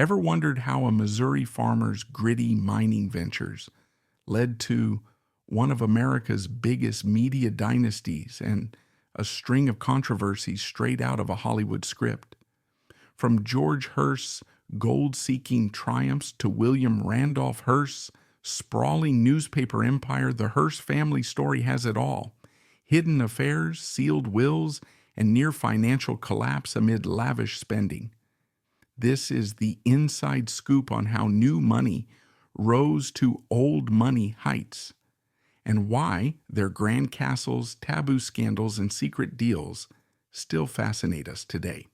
Ever wondered how a Missouri farmer's gritty mining ventures led to one of America's biggest media dynasties and a string of controversies straight out of a Hollywood script? From George Hearst's gold-seeking triumphs to William Randolph Hearst's sprawling newspaper empire, the Hearst family story has it all. Hidden affairs, sealed wills, and near financial collapse amid lavish spending. This is the inside scoop on how new money rose to old money heights, and why their grand castles, taboo scandals, and secret deals still fascinate us today.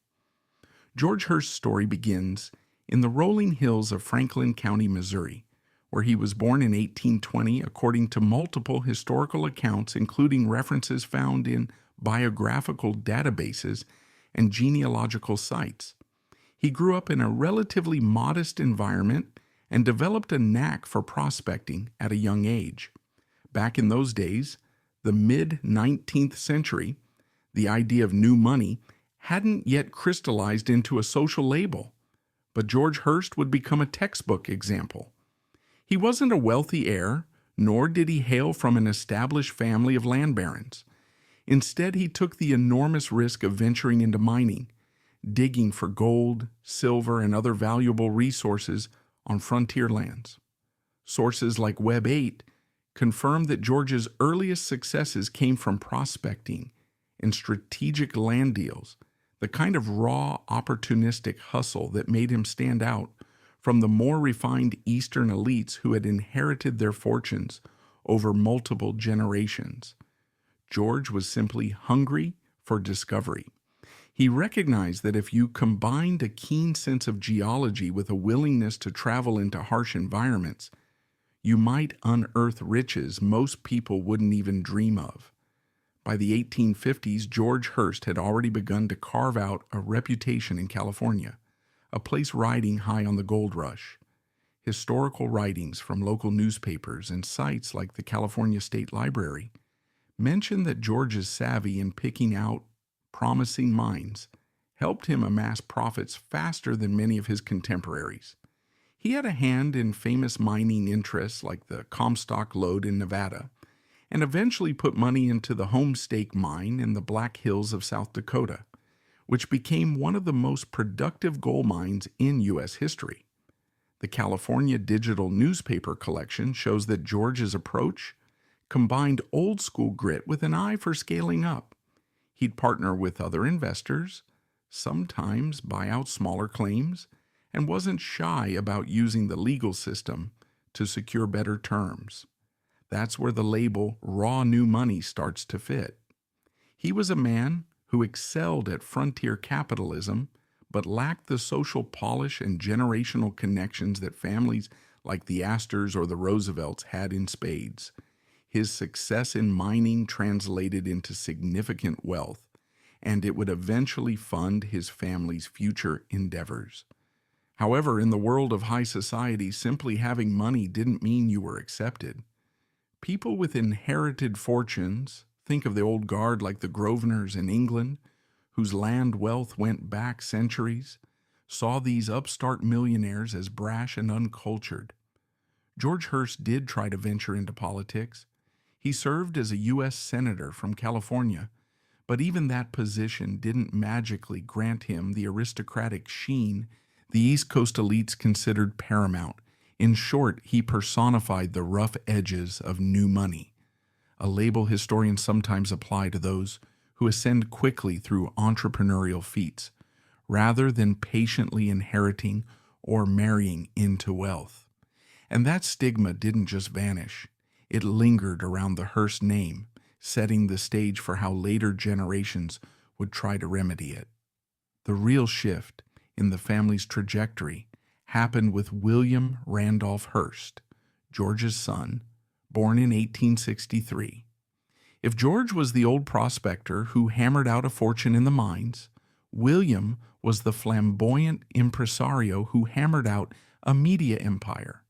George Hearst's story begins in the rolling hills of Franklin County, Missouri, where he was born in 1820 according to multiple historical accounts, including references found in biographical databases and genealogical sites. He grew up in a relatively modest environment and developed a knack for prospecting at a young age. Back in those days, the mid-19th century, the idea of new money hadn't yet crystallized into a social label, but George Hearst would become a textbook example. He wasn't a wealthy heir, nor did he hail from an established family of land barons. Instead, he took the enormous risk of venturing into mining, digging for gold, silver, and other valuable resources on frontier lands. Sources like Web 8 confirm that George's earliest successes came from prospecting and strategic land deals, the kind of raw, opportunistic hustle that made him stand out from the more refined Eastern elites who had inherited their fortunes over multiple generations. George was simply hungry for discovery. He recognized that if you combined a keen sense of geology with a willingness to travel into harsh environments, you might unearth riches most people wouldn't even dream of. By the 1850s, George Hearst had already begun to carve out a reputation in California, a place riding high on the gold rush. Historical writings from local newspapers and sites like the California State Library mention that George's savvy in picking out promising mines helped him amass profits faster than many of his contemporaries. He had a hand in famous mining interests like the Comstock Lode in Nevada, and eventually put money into the Homestake Mine in the Black Hills of South Dakota, which became one of the most productive gold mines in U.S. history. The California Digital Newspaper Collection shows that George's approach combined old-school grit with an eye for scaling up. He'd partner with other investors, sometimes buy out smaller claims, and wasn't shy about using the legal system to secure better terms. That's where the label raw new money starts to fit. He was a man who excelled at frontier capitalism, but lacked the social polish and generational connections that families like the Astors or the Roosevelts had in spades. His success in mining translated into significant wealth, and it would eventually fund his family's future endeavors. However, in the world of high society, simply having money didn't mean you were accepted. People with inherited fortunes, think of the old guard like the Grosvenors in England, whose land wealth went back centuries, saw these upstart millionaires as brash and uncultured. George Hearst did try to venture into politics. He served as a U.S. Senator from California, but even that position didn't magically grant him the aristocratic sheen the East Coast elites considered paramount. In short, he personified the rough edges of new money, a label historians sometimes apply to those who ascend quickly through entrepreneurial feats, rather than patiently inheriting or marrying into wealth. And that stigma didn't just vanish. It lingered around the Hearst name, setting the stage for how later generations would try to remedy it. The real shift in the family's trajectory happened with William Randolph Hearst, George's son, born in 1863. If George was the old prospector who hammered out a fortune in the mines, William was the flamboyant impresario who hammered out a media empire.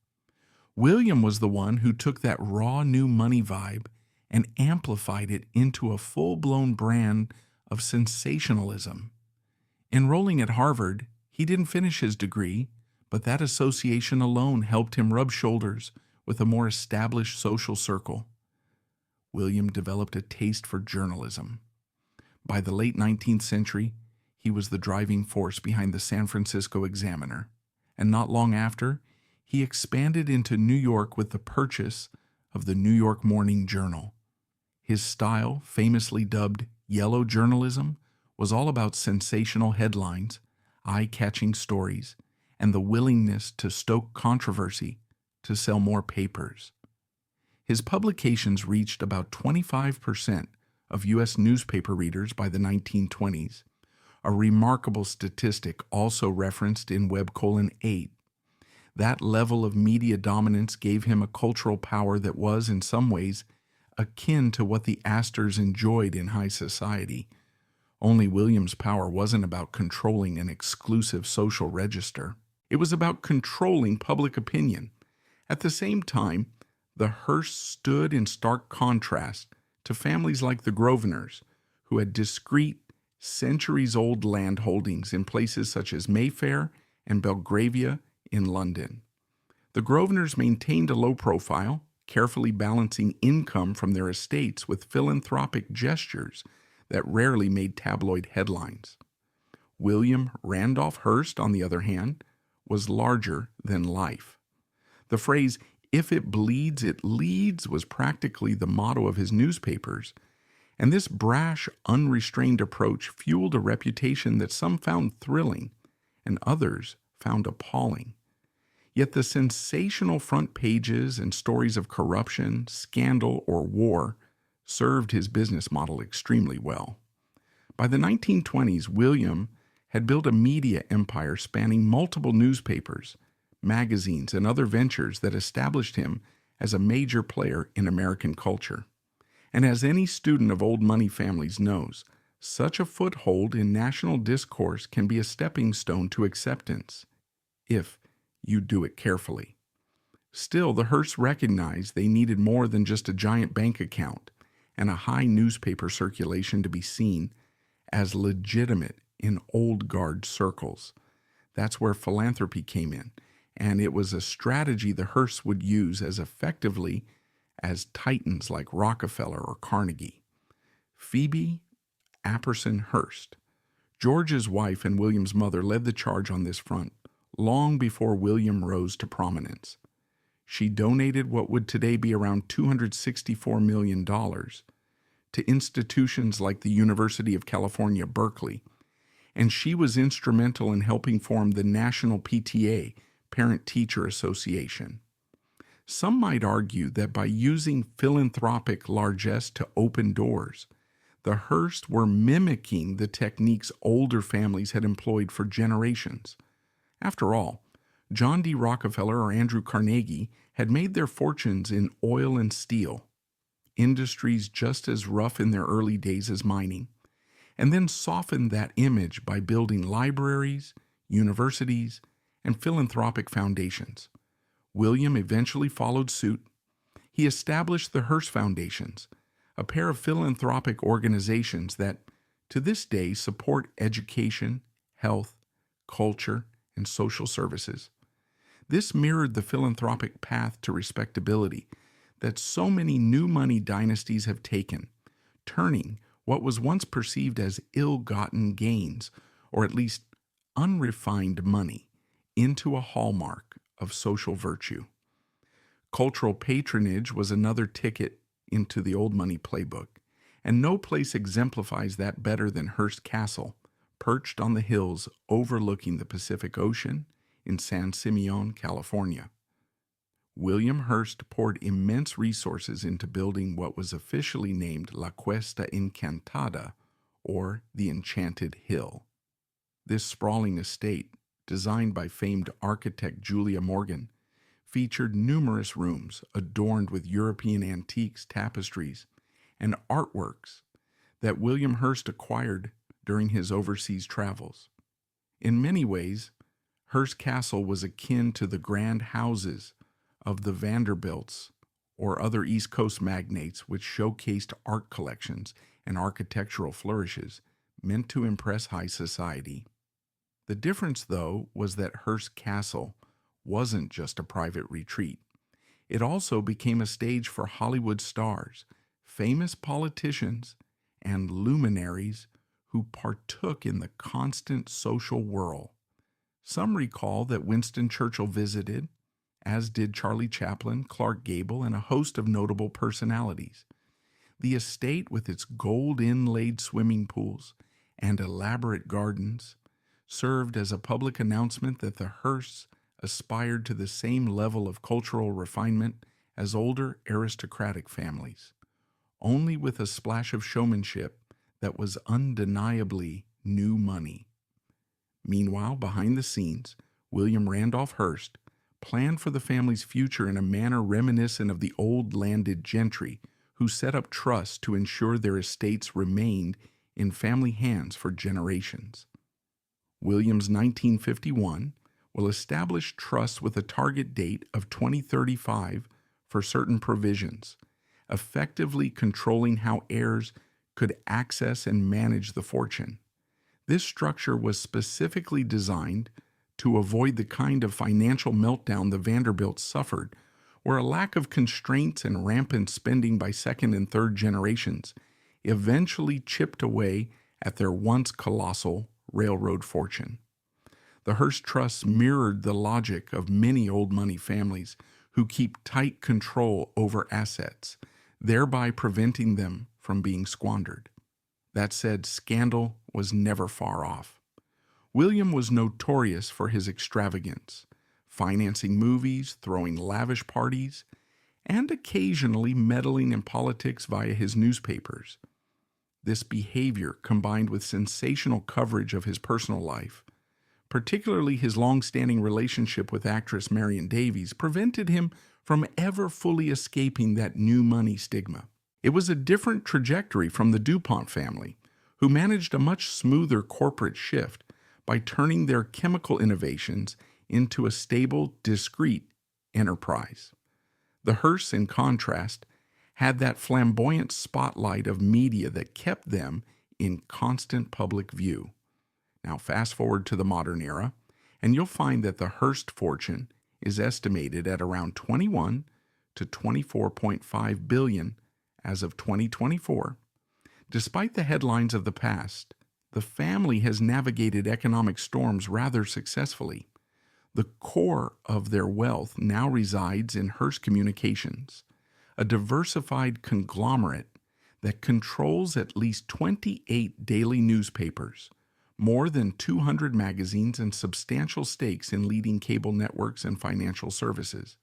William was the one who took that raw new money vibe and amplified it into a full-blown brand of sensationalism. Enrolling at Harvard, he didn't finish his degree, but that association alone helped him rub shoulders with a more established social circle. William developed a taste for journalism. By the late 19th century, he was the driving force behind the San Francisco Examiner, and not long after, he expanded into New York with the purchase of the New York Morning Journal. His style, famously dubbed yellow journalism, was all about sensational headlines, eye-catching stories, and the willingness to stoke controversy to sell more papers. His publications reached about 25% of U.S. newspaper readers by the 1920s, a remarkable statistic also referenced in Web:8. That level of media dominance gave him a cultural power that was, in some ways, akin to what the Astors enjoyed in high society. Only William's power wasn't about controlling an exclusive social register. It was about controlling public opinion. At the same time, the Hearsts stood in stark contrast to families like the Grosvenors, who had discreet, centuries-old land holdings in places such as Mayfair and Belgravia in London. The Grosvenors maintained a low profile, carefully balancing income from their estates with philanthropic gestures that rarely made tabloid headlines. William Randolph Hearst, on the other hand, was larger than life. The phrase, "If it bleeds, it leads," was practically the motto of his newspapers, and this brash, unrestrained approach fueled a reputation that some found thrilling and others found appalling. Yet the sensational front pages and stories of corruption, scandal, or war served his business model extremely well. By the 1920s, William had built a media empire spanning multiple newspapers, magazines, and other ventures that established him as a major player in American culture. And as any student of old money families knows, such a foothold in national discourse can be a stepping stone to acceptance, if you do it carefully. Still, the Hearsts recognized they needed more than just a giant bank account and a high newspaper circulation to be seen as legitimate in old guard circles. That's where philanthropy came in, and it was a strategy the Hearsts would use as effectively as titans like Rockefeller or Carnegie. Phoebe Apperson Hearst, George's wife and William's mother, led the charge on this front long before William rose to prominence. She donated what would today be around $264 million to institutions like the University of California, Berkeley, and she was instrumental in helping form the National PTA, Parent-Teacher Association. Some might argue that by using philanthropic largesse to open doors, the Hearsts were mimicking the techniques older families had employed for generations. After all, John D. Rockefeller or Andrew Carnegie had made their fortunes in oil and steel, industries just as rough in their early days as mining, and then softened that image by building libraries, universities, and philanthropic foundations. William eventually followed suit. He established the Hearst Foundations, a pair of philanthropic organizations that, to this day, support education, health, culture, and social services. This mirrored the philanthropic path to respectability that so many new money dynasties have taken, turning what was once perceived as ill-gotten gains, or at least unrefined money, into a hallmark of social virtue. Cultural patronage was another ticket into the old money playbook, and no place exemplifies that better than Hearst Castle, perched on the hills overlooking the Pacific Ocean in San Simeon, California. William Hearst poured immense resources into building what was officially named La Cuesta Encantada, or the Enchanted Hill. This sprawling estate, designed by famed architect Julia Morgan, featured numerous rooms adorned with European antiques, tapestries, and artworks that William Hearst acquired during his overseas travels. In many ways, Hearst Castle was akin to the grand houses of the Vanderbilts or other East Coast magnates, which showcased art collections and architectural flourishes meant to impress high society. The difference, though, was that Hearst Castle wasn't just a private retreat. It also became a stage for Hollywood stars, famous politicians, and luminaries who partook in the constant social whirl. Some recall that Winston Churchill visited, as did Charlie Chaplin, Clark Gable, and a host of notable personalities. The estate, with its gold-inlaid swimming pools and elaborate gardens, served as a public announcement that the Hearsts aspired to the same level of cultural refinement as older aristocratic families, only with a splash of showmanship that was undeniably new money. Meanwhile, behind the scenes, William Randolph Hearst planned for the family's future in a manner reminiscent of the old landed gentry who set up trusts to ensure their estates remained in family hands for generations. William's 1951 will establish trusts with a target date of 2035 for certain provisions, effectively controlling how heirs could access and manage the fortune. This structure was specifically designed to avoid the kind of financial meltdown the Vanderbilts suffered, where a lack of constraints and rampant spending by second and third generations eventually chipped away at their once colossal railroad fortune. The Hearst trusts mirrored the logic of many old money families who keep tight control over assets, thereby preventing them from being squandered. That said, scandal was never far off. William was notorious for his extravagance, financing movies, throwing lavish parties, and occasionally meddling in politics via his newspapers. This behavior, combined with sensational coverage of his personal life, particularly his long-standing relationship with actress Marion Davies, prevented him from ever fully escaping that new money stigma. It was a different trajectory from the DuPont family, who managed a much smoother corporate shift by turning their chemical innovations into a stable, discrete enterprise. The Hearsts, in contrast, had that flamboyant spotlight of media that kept them in constant public view. Now fast forward to the modern era, and you'll find that the Hearst fortune is estimated at around 21 to 24.5 billion as of 2024. Despite the headlines of the past, the family has navigated economic storms rather successfully. The core of their wealth now resides in Hearst Communications, a diversified conglomerate that controls at least 28 daily newspapers, more than 200 magazines, and substantial stakes in leading cable networks and financial services.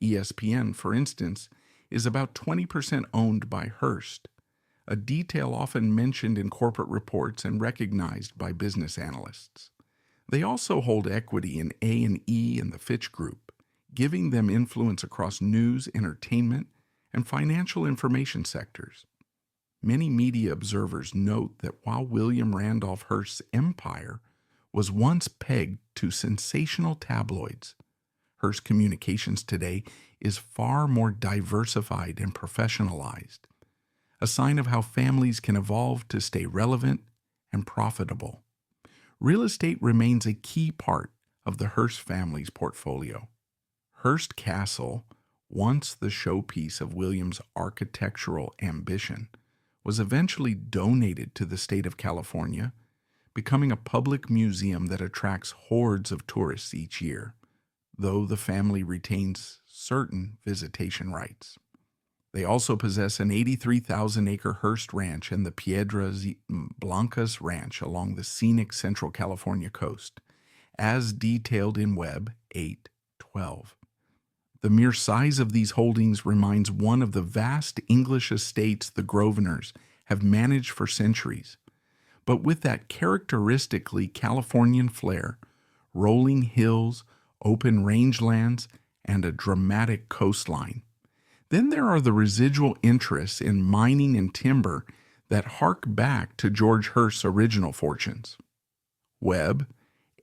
ESPN, for instance, is about 20% owned by Hearst, a detail often mentioned in corporate reports and recognized by business analysts. They also hold equity in A&E and the Fitch Group, giving them influence across news, entertainment, and financial information sectors. Many media observers note that while William Randolph Hearst's empire was once pegged to sensational tabloids, Hearst Communications today is far more diversified and professionalized, a sign of how families can evolve to stay relevant and profitable. Real estate remains a key part of the Hearst family's portfolio. Hearst Castle, once the showpiece of William's architectural ambition, was eventually donated to the state of California, becoming a public museum that attracts hordes of tourists each year, though the family retains certain visitation rights. They also possess an 83,000-acre Hearst Ranch and the Piedras Blancas Ranch along the scenic Central California coast, as detailed in Web 812. The mere size of these holdings reminds one of the vast English estates the Grosvenors have managed for centuries, but with that characteristically Californian flair, rolling hills, open rangelands, and a dramatic coastline. Then there are the residual interests in mining and timber that hark back to George Hearst's original fortunes. Webb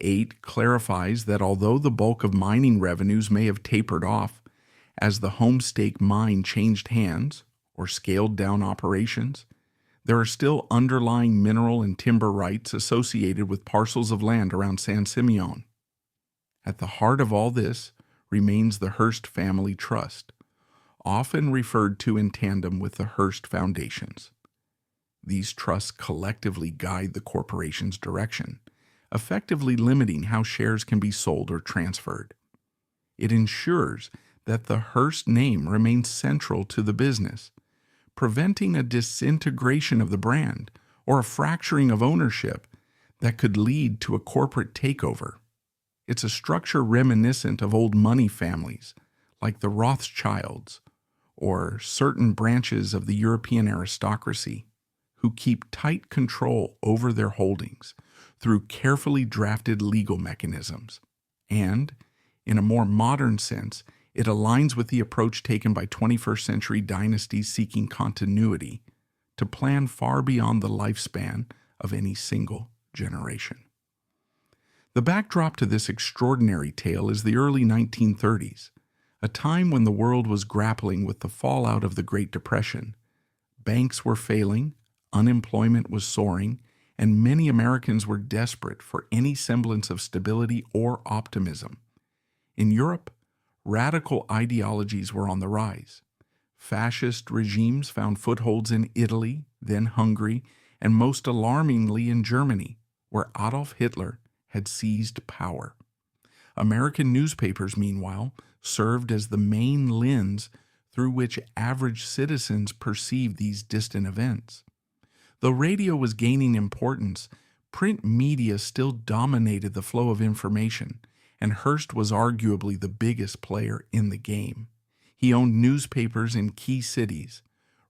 8 clarifies that although the bulk of mining revenues may have tapered off as the Homestake mine changed hands or scaled down operations, There are still underlying mineral and timber rights associated with parcels of land around San Simeon. At the heart of all this remains the Hearst family trust, often referred to in tandem with the Hearst foundations. These trusts collectively guide the corporation's direction, effectively limiting how shares can be sold or transferred. It ensures that the Hearst name remains central to the business, preventing a disintegration of the brand or a fracturing of ownership that could lead to a corporate takeover. It's a structure reminiscent of old money families like the Rothschilds or certain branches of the European aristocracy who keep tight control over their holdings through carefully drafted legal mechanisms. And, in a more modern sense, it aligns with the approach taken by 21st century dynasties seeking continuity to plan far beyond the lifespan of any single generation. The backdrop to this extraordinary tale is the early 1930s, a time when the world was grappling with the fallout of the Great Depression. Banks were failing, unemployment was soaring, and many Americans were desperate for any semblance of stability or optimism. In Europe, radical ideologies were on the rise. Fascist regimes found footholds in Italy, then Hungary, and most alarmingly in Germany, where Adolf Hitler had seized power. American newspapers, meanwhile, served as the main lens through which average citizens perceived these distant events. Though radio was gaining importance, print media still dominated the flow of information, and Hearst was arguably the biggest player in the game. He owned newspapers in key cities,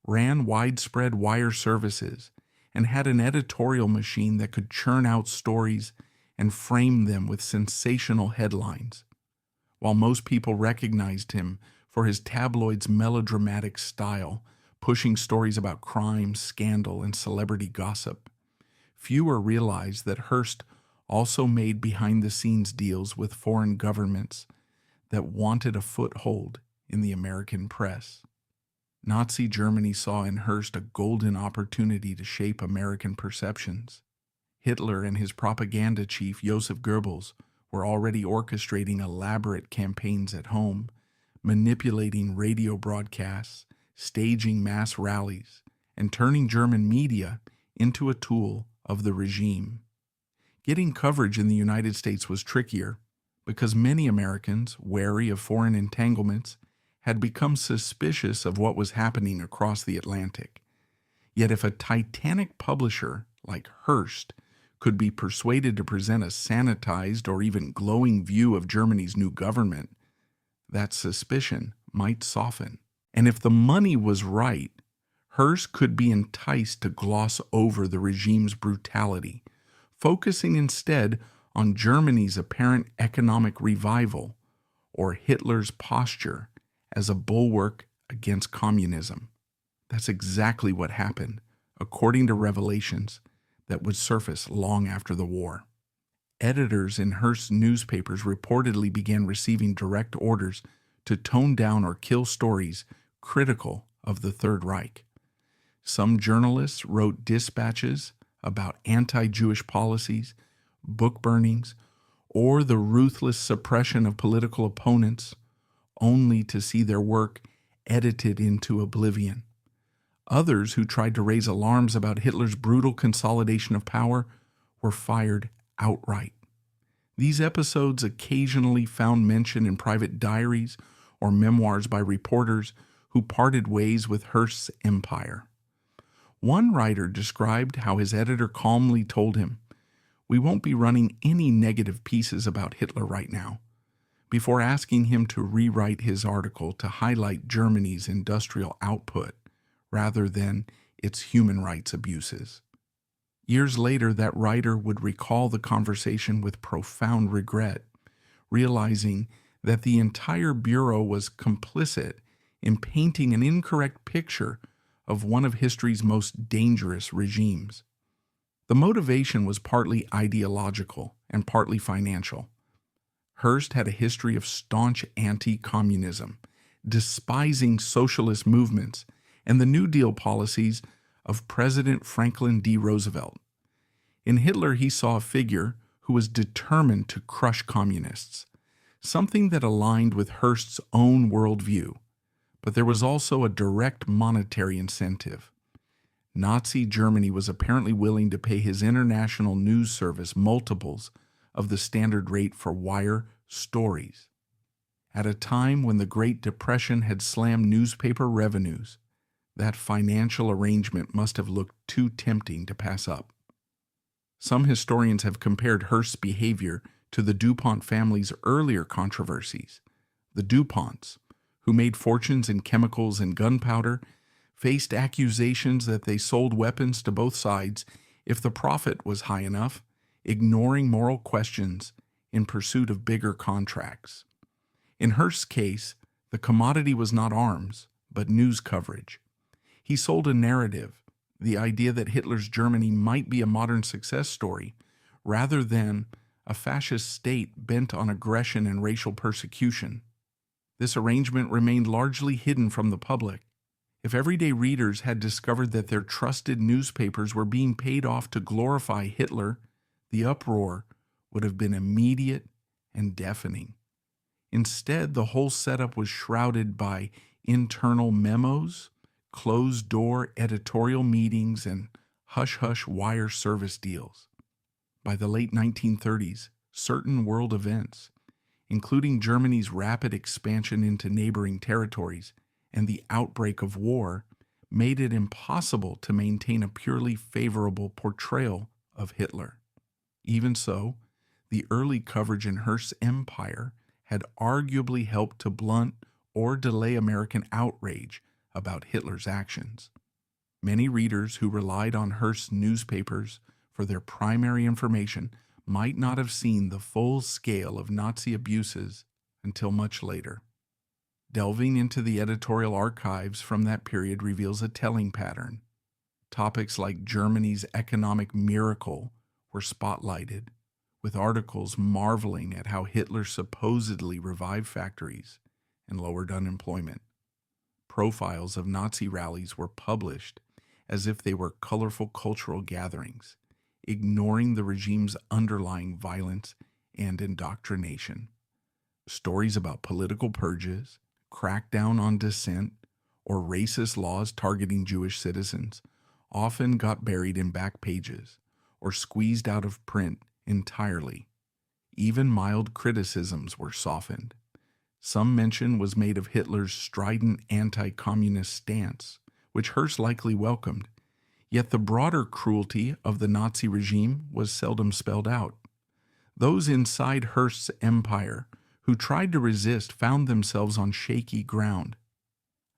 ran widespread wire services, and had an editorial machine that could churn out stories and frame them with sensational headlines. While most people recognized him for his tabloid's melodramatic style, pushing stories about crime, scandal, and celebrity gossip, fewer realized that Hearst also made behind-the-scenes deals with foreign governments that wanted a foothold in the American press. Nazi Germany saw in Hearst a golden opportunity to shape American perceptions. Hitler and his propaganda chief, Joseph Goebbels, were already orchestrating elaborate campaigns at home, manipulating radio broadcasts, staging mass rallies, and turning German media into a tool of the regime. Getting coverage in the United States was trickier because many Americans, wary of foreign entanglements, had become suspicious of what was happening across the Atlantic. Yet if a titanic publisher like Hearst could be persuaded to present a sanitized or even glowing view of Germany's new government, that suspicion might soften. And if the money was right, Hearst could be enticed to gloss over the regime's brutality, focusing instead on Germany's apparent economic revival or Hitler's posture as a bulwark against communism. That's exactly what happened, according to revelations that would surface long after the war. Editors in Hearst's newspapers reportedly began receiving direct orders to tone down or kill stories critical of the Third Reich. Some journalists wrote dispatches about anti-Jewish policies, book burnings, or the ruthless suppression of political opponents, only to see their work edited into oblivion. Others who tried to raise alarms about Hitler's brutal consolidation of power were fired outright. These episodes occasionally found mention in private diaries or memoirs by reporters who parted ways with Hearst's empire. One writer described how his editor calmly told him, "We won't be running any negative pieces about Hitler right now," before asking him to rewrite his article to highlight Germany's industrial output rather than its human rights abuses. Years later, that writer would recall the conversation with profound regret, realizing that the entire bureau was complicit in painting an incorrect picture of one of history's most dangerous regimes. The motivation was partly ideological and partly financial. Hearst had a history of staunch anti-communism, despising socialist movements and the New Deal policies of President Franklin D. Roosevelt. In Hitler, he saw a figure who was determined to crush communists, something that aligned with Hearst's own worldview. But there was also a direct monetary incentive. Nazi Germany was apparently willing to pay his international news service multiples of the standard rate for wire stories. At a time when the Great Depression had slammed newspaper revenues, that financial arrangement must have looked too tempting to pass up. Some historians have compared Hearst's behavior to the DuPont family's earlier controversies. The DuPonts, who made fortunes in chemicals and gunpowder, faced accusations that they sold weapons to both sides if the profit was high enough, ignoring moral questions in pursuit of bigger contracts. In Hearst's case, the commodity was not arms, but news coverage. He sold a narrative, the idea that Hitler's Germany might be a modern success story, rather than a fascist state bent on aggression and racial persecution. This arrangement remained largely hidden from the public. If everyday readers had discovered that their trusted newspapers were being paid off to glorify Hitler, the uproar would have been immediate and deafening. Instead, the whole setup was shrouded by internal memos, closed-door editorial meetings, and hush-hush wire service deals. By the late 1930s, certain world events, including Germany's rapid expansion into neighboring territories and the outbreak of war, made it impossible to maintain a purely favorable portrayal of Hitler. Even so, the early coverage in Hearst's empire had arguably helped to blunt or delay American outrage about Hitler's actions. Many readers who relied on Hearst's newspapers for their primary information might not have seen the full scale of Nazi abuses until much later. Delving into the editorial archives from that period reveals a telling pattern. Topics like Germany's economic miracle were spotlighted, with articles marveling at how Hitler supposedly revived factories and lowered unemployment. Profiles of Nazi rallies were published as if they were colorful cultural gatherings, ignoring the regime's underlying violence and indoctrination. Stories about political purges, crackdown on dissent, or racist laws targeting Jewish citizens often got buried in back pages or squeezed out of print entirely. Even mild criticisms were softened. Some mention was made of Hitler's strident anti-communist stance, which Hearst likely welcomed, yet the broader cruelty of the Nazi regime was seldom spelled out. Those inside Hearst's empire who tried to resist found themselves on shaky ground.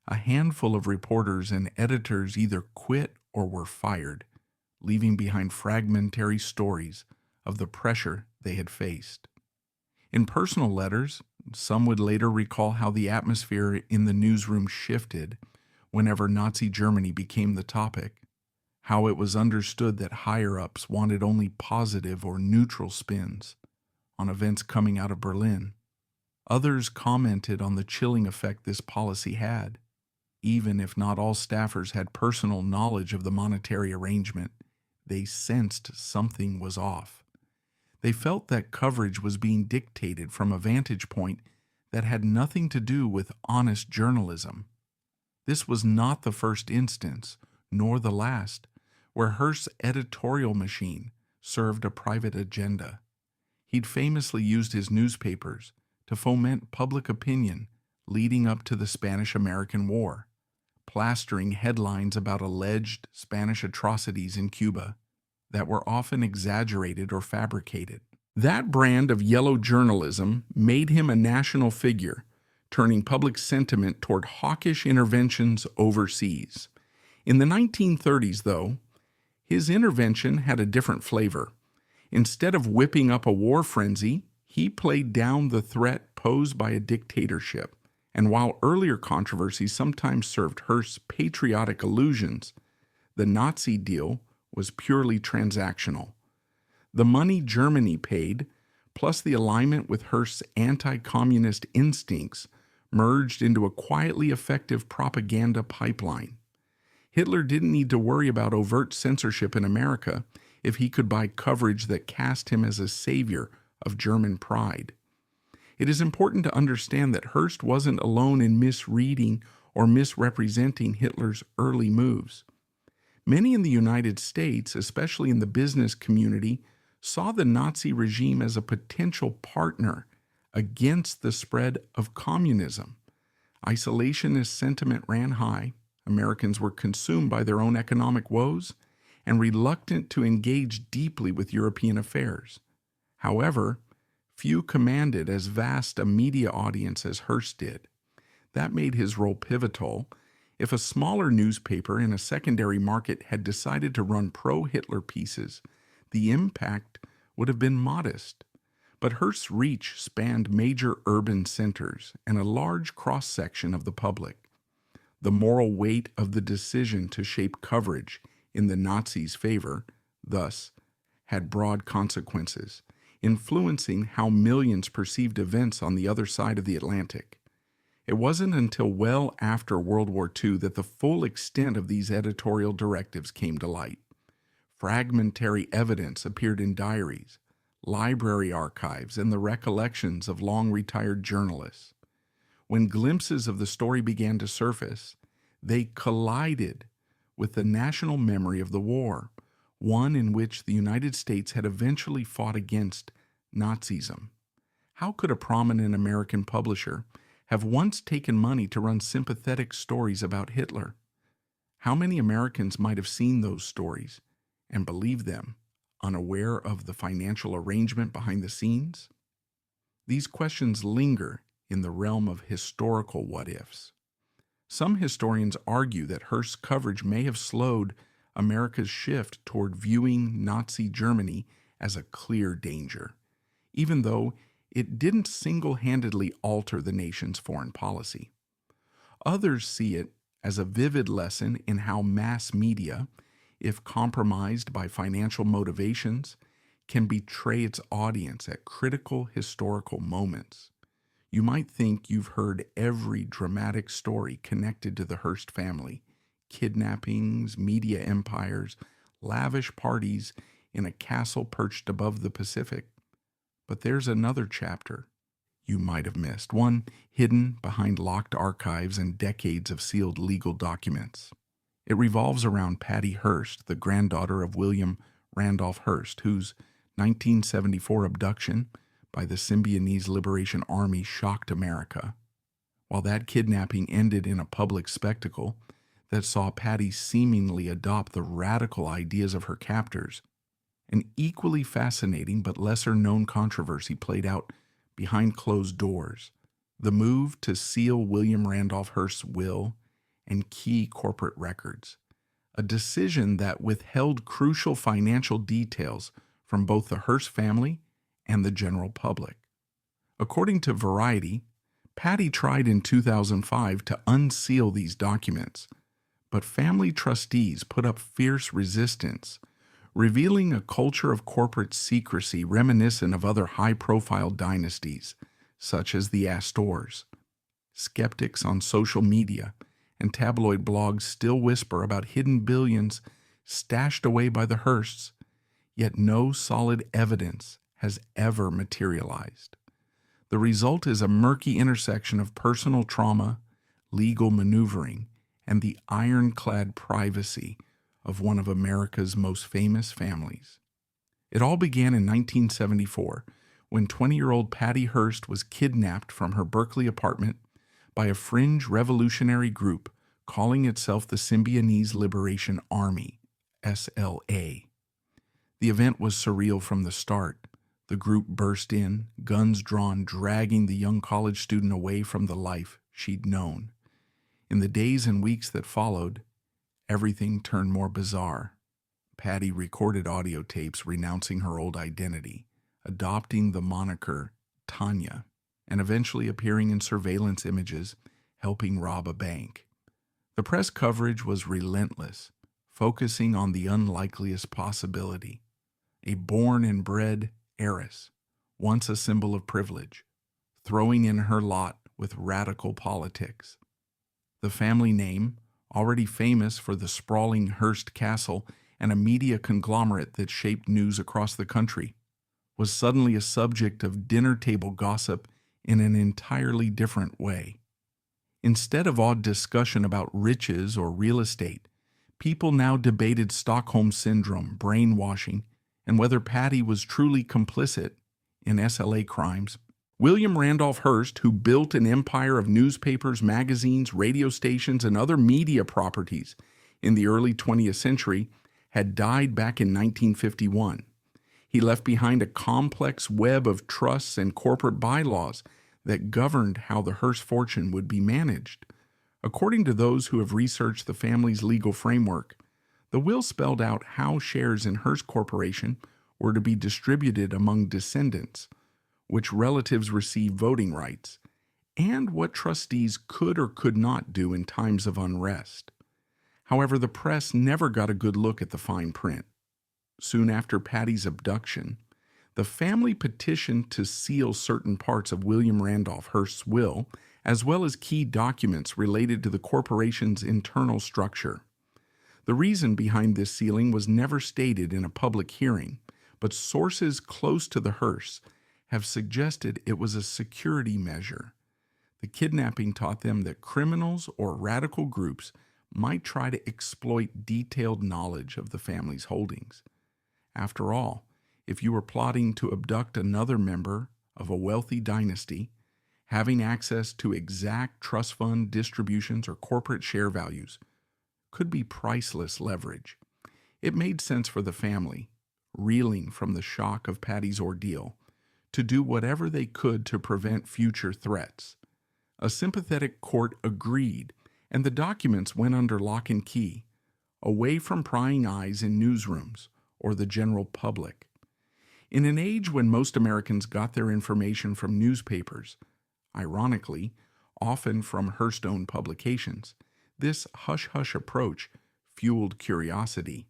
A handful of reporters and editors either quit or were fired, leaving behind fragmentary stories of the pressure they had faced. In personal letters, some would later recall how the atmosphere in the newsroom shifted whenever Nazi Germany became the topic, how it was understood that higher-ups wanted only positive or neutral spins on events coming out of Berlin. Others commented on the chilling effect this policy had. Even if not all staffers had personal knowledge of the monetary arrangement, they sensed something was off. They felt that coverage was being dictated from a vantage point that had nothing to do with honest journalism. This was not the first instance, nor the last, where Hearst's editorial machine served a private agenda. He'd famously used his newspapers to foment public opinion leading up to the Spanish-American War, plastering headlines about alleged Spanish atrocities in Cuba that were often exaggerated or fabricated. That brand of yellow journalism made him a national figure, turning public sentiment toward hawkish interventions overseas. In the 1930s, though, his intervention had a different flavor. Instead of whipping up a war frenzy, he played down the threat posed by a dictatorship. And while earlier controversies sometimes served Hearst's patriotic illusions, the Nazi deal was purely transactional. The money Germany paid, plus the alignment with Hearst's anti-communist instincts, merged into a quietly effective propaganda pipeline. Hitler didn't need to worry about overt censorship in America if he could buy coverage that cast him as a savior of German pride. It is important to understand that Hearst wasn't alone in misreading or misrepresenting Hitler's early moves. Many in the United States, especially in the business community, saw the Nazi regime as a potential partner against the spread of communism. Isolationist sentiment ran high. Americans were consumed by their own economic woes and reluctant to engage deeply with European affairs. However, few commanded as vast a media audience as Hearst did. That made his role pivotal. If a smaller newspaper in a secondary market had decided to run pro-Hitler pieces, the impact would have been modest. But Hearst's reach spanned major urban centers and a large cross-section of the public. The moral weight of the decision to shape coverage in the Nazis' favor, thus, had broad consequences, influencing how millions perceived events on the other side of the Atlantic. It wasn't until well after World War II that the full extent of these editorial directives came to light. Fragmentary evidence appeared in diaries, library archives, and the recollections of long-retired journalists. When glimpses of the story began to surface, they collided with the national memory of the war, one in which the United States had eventually fought against Nazism. How could a prominent American publisher have once taken money to run sympathetic stories about Hitler? How many Americans might have seen those stories and believed them, unaware of the financial arrangement behind the scenes? These questions linger in the realm of historical what-ifs. Some historians argue that Hearst's coverage may have slowed America's shift toward viewing Nazi Germany as a clear danger, even though it didn't single-handedly alter the nation's foreign policy. Others see it as a vivid lesson in how mass media, if compromised by financial motivations, can betray its audience at critical historical moments. You might think you've heard every dramatic story connected to the Hearst family: kidnappings, media empires, lavish parties in a castle perched above the Pacific. But there's another chapter you might have missed, one hidden behind locked archives and decades of sealed legal documents. It revolves around Patty Hearst, the granddaughter of William Randolph Hearst, whose 1974 abduction by the Symbionese Liberation Army shocked America. While that kidnapping ended in a public spectacle that saw Patty seemingly adopt the radical ideas of her captors, an equally fascinating but lesser-known controversy played out behind closed doors: the move to seal William Randolph Hearst's will and key corporate records, a decision that withheld crucial financial details from both the Hearst family and the general public. According to Variety, Patty tried in 2005 to unseal these documents, but family trustees put up fierce resistance, revealing a culture of corporate secrecy reminiscent of other high-profile dynasties, such as the Astors. Skeptics on social media and tabloid blogs still whisper about hidden billions stashed away by the Hearsts, yet no solid evidence has ever materialized. The result is a murky intersection of personal trauma, legal maneuvering, and the ironclad privacy of one of America's most famous families. It all began in 1974, when 20-year-old Patty Hearst was kidnapped from her Berkeley apartment by a fringe revolutionary group calling itself the Symbionese Liberation Army, SLA. The event was surreal from the start. The group burst in, guns drawn, dragging the young college student away from the life she'd known. In the days and weeks that followed, everything turned more bizarre. Patty recorded audio tapes renouncing her old identity, adopting the moniker Tanya, and eventually appearing in surveillance images helping rob a bank. The press coverage was relentless, focusing on the unlikeliest possibility: a born and bred heiress, once a symbol of privilege, throwing in her lot with radical politics. The family name, already famous for the sprawling Hearst castle and a media conglomerate that shaped news across the country, was suddenly a subject of dinner table gossip in an entirely different way. Instead of awed discussion about riches or real estate, people now debated Stockholm Syndrome, brainwashing, and whether Patty was truly complicit in SLA crimes. William Randolph Hearst, who built an empire of newspapers, magazines, radio stations, and other media properties in the early 20th century, had died back in 1951. He left behind a complex web of trusts and corporate bylaws that governed how the Hearst fortune would be managed. According to those who have researched the family's legal framework, the will spelled out how shares in Hearst Corporation were to be distributed among descendants, which relatives received voting rights, and what trustees could or could not do in times of unrest. However, the press never got a good look at the fine print. Soon after Patty's abduction, the family petitioned to seal certain parts of William Randolph Hearst's will, as well as key documents related to the corporation's internal structure. The reason behind this sealing was never stated in a public hearing, but sources close to the Hearsts have suggested it was a security measure. The kidnapping taught them that criminals or radical groups might try to exploit detailed knowledge of the family's holdings. After all, if you were plotting to abduct another member of a wealthy dynasty, having access to exact trust fund distributions or corporate share values could be priceless leverage. It made sense for the family, reeling from the shock of Patty's ordeal, to do whatever they could to prevent future threats. A sympathetic court agreed, and the documents went under lock and key, away from prying eyes in newsrooms or the general public. In an age when most Americans got their information from newspapers, ironically, often from Hearst-owned publications, this hush-hush approach fueled curiosity.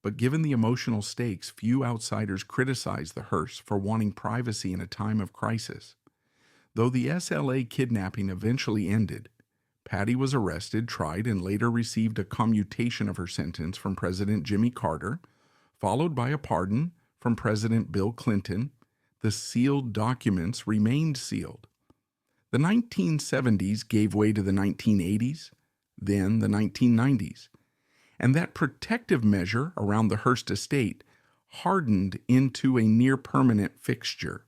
But given the emotional stakes, few outsiders criticized the Hearsts for wanting privacy in a time of crisis. Though the SLA kidnapping eventually ended, Patty was arrested, tried, and later received a commutation of her sentence from President Jimmy Carter, followed by a pardon from President Bill Clinton. The sealed documents remained sealed. The 1970s gave way to the 1980s, then the 1990s, and that protective measure around the Hearst estate hardened into a near-permanent fixture.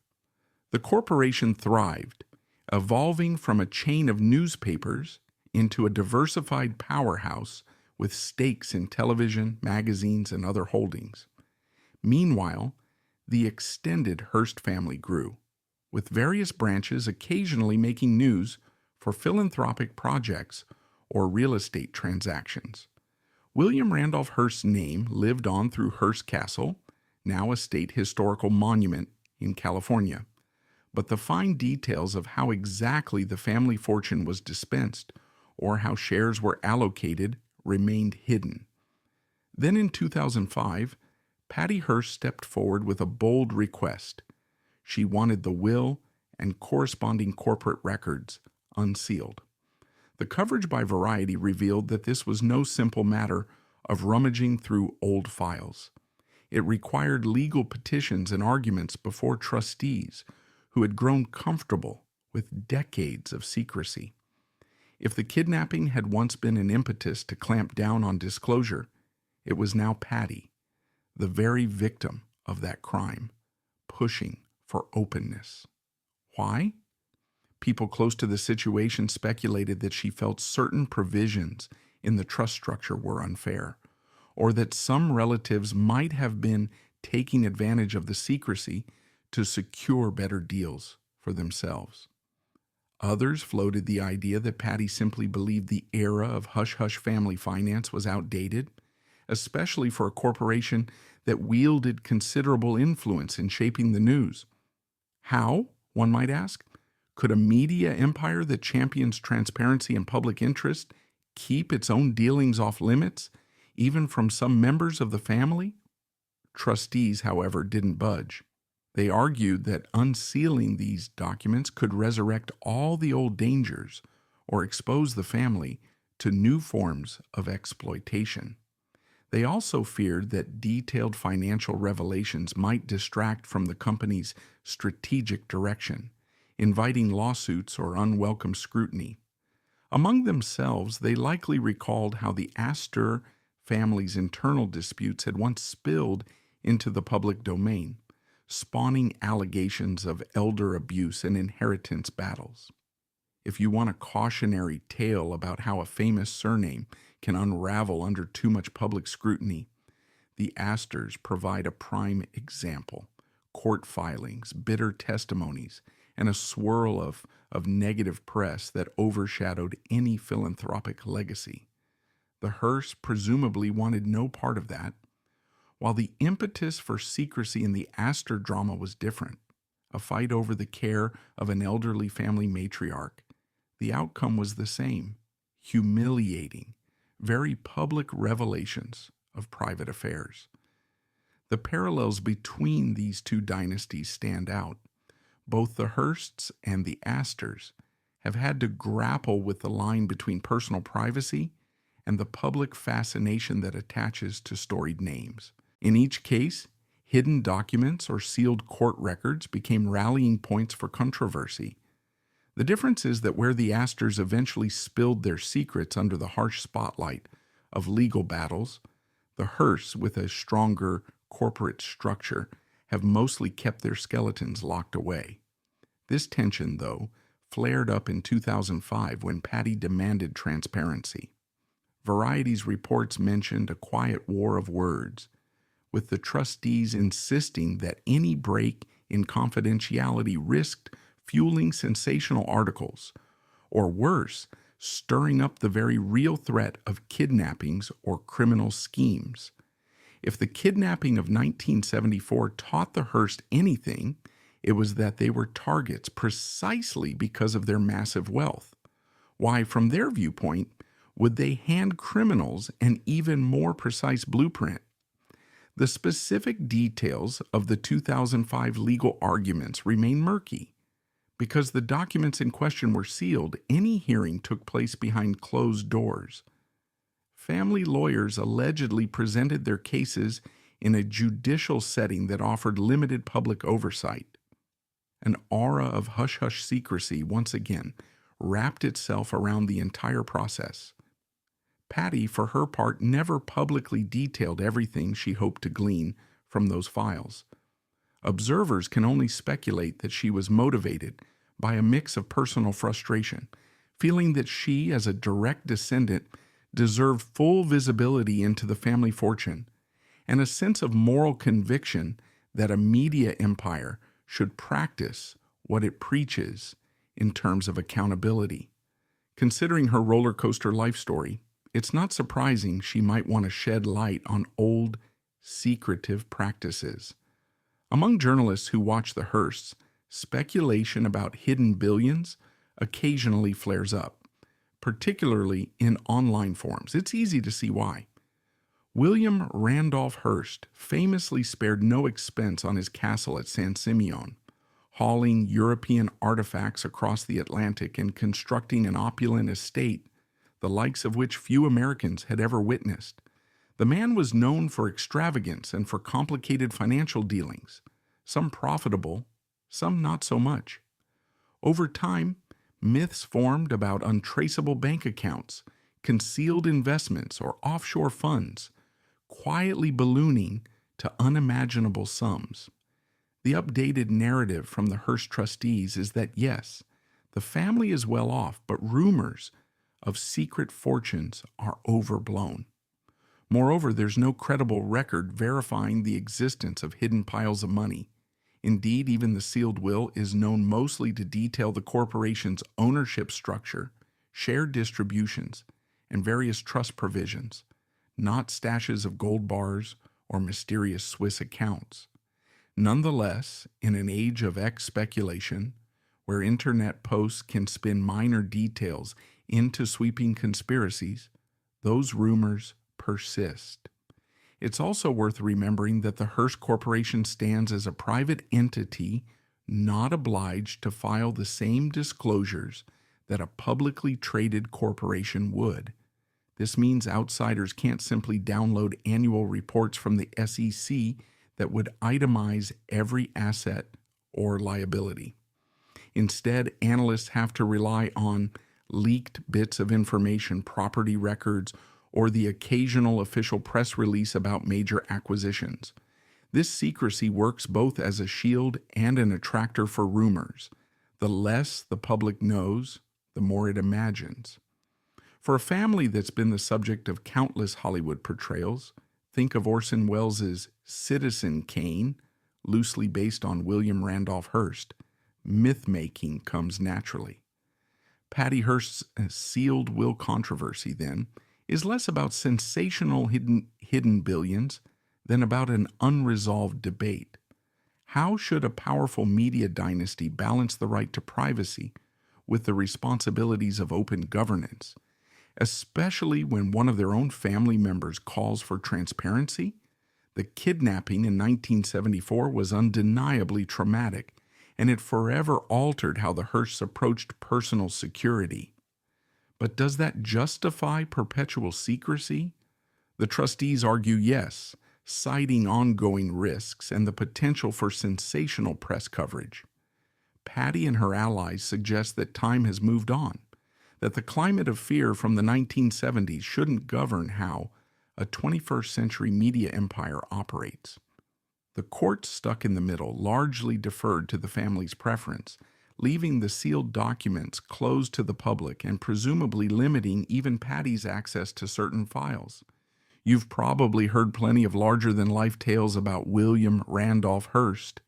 The corporation thrived, evolving from a chain of newspapers into a diversified powerhouse with stakes in television, magazines, and other holdings. Meanwhile, the extended Hearst family grew, with various branches occasionally making news for philanthropic projects or real estate transactions. William Randolph Hearst's name lived on through Hearst Castle, now a state historical monument in California. But the fine details of how exactly the family fortune was dispensed or how shares were allocated remained hidden. Then in 2005, Patty Hearst stepped forward with a bold request. She wanted the will and corresponding corporate records unsealed. The coverage by Variety revealed that this was no simple matter of rummaging through old files. It required legal petitions and arguments before trustees who had grown comfortable with decades of secrecy. If the kidnapping had once been an impetus to clamp down on disclosure, it was now Patty, the very victim of that crime, pushing for openness. Why? People close to the situation speculated that she felt certain provisions in the trust structure were unfair, or that some relatives might have been taking advantage of the secrecy to secure better deals for themselves. Others floated the idea that Patty simply believed the era of hush-hush family finance was outdated, especially for a corporation that wielded considerable influence in shaping the news. How, one might ask, could a media empire that champions transparency and public interest keep its own dealings off limits, even from some members of the family? Trustees, however, didn't budge. They argued that unsealing these documents could resurrect all the old dangers or expose the family to new forms of exploitation. They also feared that detailed financial revelations might distract from the company's strategic direction, inviting lawsuits or unwelcome scrutiny. Among themselves, they likely recalled how the Astor family's internal disputes had once spilled into the public domain, spawning allegations of elder abuse and inheritance battles. If you want a cautionary tale about how a famous surname can unravel under too much public scrutiny, the Astors provide a prime example. Court filings, bitter testimonies, and a swirl of negative press that overshadowed any philanthropic legacy. The Hearsts presumably wanted no part of that, while the impetus for secrecy in the Astor drama was different, a fight over the care of an elderly family matriarch. The outcome was the same: humiliating, very public revelations of private affairs. The parallels between these two dynasties stand out. Both the Hearsts and the Astors have had to grapple with the line between personal privacy and the public fascination that attaches to storied names. In each case, hidden documents or sealed court records became rallying points for controversy. The difference is that where the Astors eventually spilled their secrets under the harsh spotlight of legal battles, the Hearsts, with a stronger corporate structure, have mostly kept their skeletons locked away. This tension, though, flared up in 2005 when Patty demanded transparency. Variety's reports mentioned a quiet war of words, with the trustees insisting that any break in confidentiality risked fueling sensational articles, or worse, stirring up the very real threat of kidnappings or criminal schemes. If the kidnapping of 1974 taught the Hearst anything, it was that they were targets precisely because of their massive wealth. Why, from their viewpoint, would they hand criminals an even more precise blueprint? The specific details of the 2005 legal arguments remain murky. Because the documents in question were sealed, any hearing took place behind closed doors. Family lawyers allegedly presented their cases in a judicial setting that offered limited public oversight. An aura of hush-hush secrecy once again wrapped itself around the entire process. Patty, for her part, never publicly detailed everything she hoped to glean from those files. Observers can only speculate that she was motivated by a mix of personal frustration, feeling that she, as a direct descendant, deserved full visibility into the family fortune, and a sense of moral conviction that a media empire should practice what it preaches in terms of accountability. Considering her roller coaster life story, it's not surprising she might want to shed light on old, secretive practices. Among journalists who watch the Hearsts, speculation about hidden billions occasionally flares up, particularly in online forums. It's easy to see why. William Randolph Hearst famously spared no expense on his castle at San Simeon, hauling European artifacts across the Atlantic and constructing an opulent estate, the likes of which few Americans had ever witnessed. The man was known for extravagance and for complicated financial dealings, some profitable, some not so much. Over time, myths formed about untraceable bank accounts, concealed investments, or offshore funds, quietly ballooning to unimaginable sums. The updated narrative from the Hearst trustees is that yes, the family is well off, but rumors of secret fortunes are overblown. Moreover, there's no credible record verifying the existence of hidden piles of money. Indeed, even the sealed will is known mostly to detail the corporation's ownership structure, shared distributions, and various trust provisions, not stashes of gold bars or mysterious Swiss accounts. Nonetheless, in an age of speculation, where internet posts can spin minor details into sweeping conspiracies, those rumors persist. It's also worth remembering that the Hearst Corporation stands as a private entity not obliged to file the same disclosures that a publicly traded corporation would. This means outsiders can't simply download annual reports from the SEC that would itemize every asset or liability. Instead, analysts have to rely on leaked bits of information, property records, or the occasional official press release about major acquisitions. This secrecy works both as a shield and an attractor for rumors. The less the public knows, the more it imagines. For a family that's been the subject of countless Hollywood portrayals, think of Orson Welles' Citizen Kane, loosely based on William Randolph Hearst. Myth-making comes naturally. Patty Hearst's sealed will controversy, then, is less about sensational hidden billions than about an unresolved debate. How should a powerful media dynasty balance the right to privacy with the responsibilities of open governance, especially when one of their own family members calls for transparency? The kidnapping in 1974 was undeniably traumatic, and it forever altered how the Hearsts approached personal security. But does that justify perpetual secrecy? The trustees argue yes, citing ongoing risks and the potential for sensational press coverage. Patty and her allies suggest that time has moved on, that the climate of fear from the 1970s shouldn't govern how a 21st century media empire operates. The courts stuck in the middle largely deferred to the family's preference, leaving the sealed documents closed to the public and presumably limiting even Patty's access to certain files. You've probably heard plenty of larger-than-life tales about William Randolph Hearst,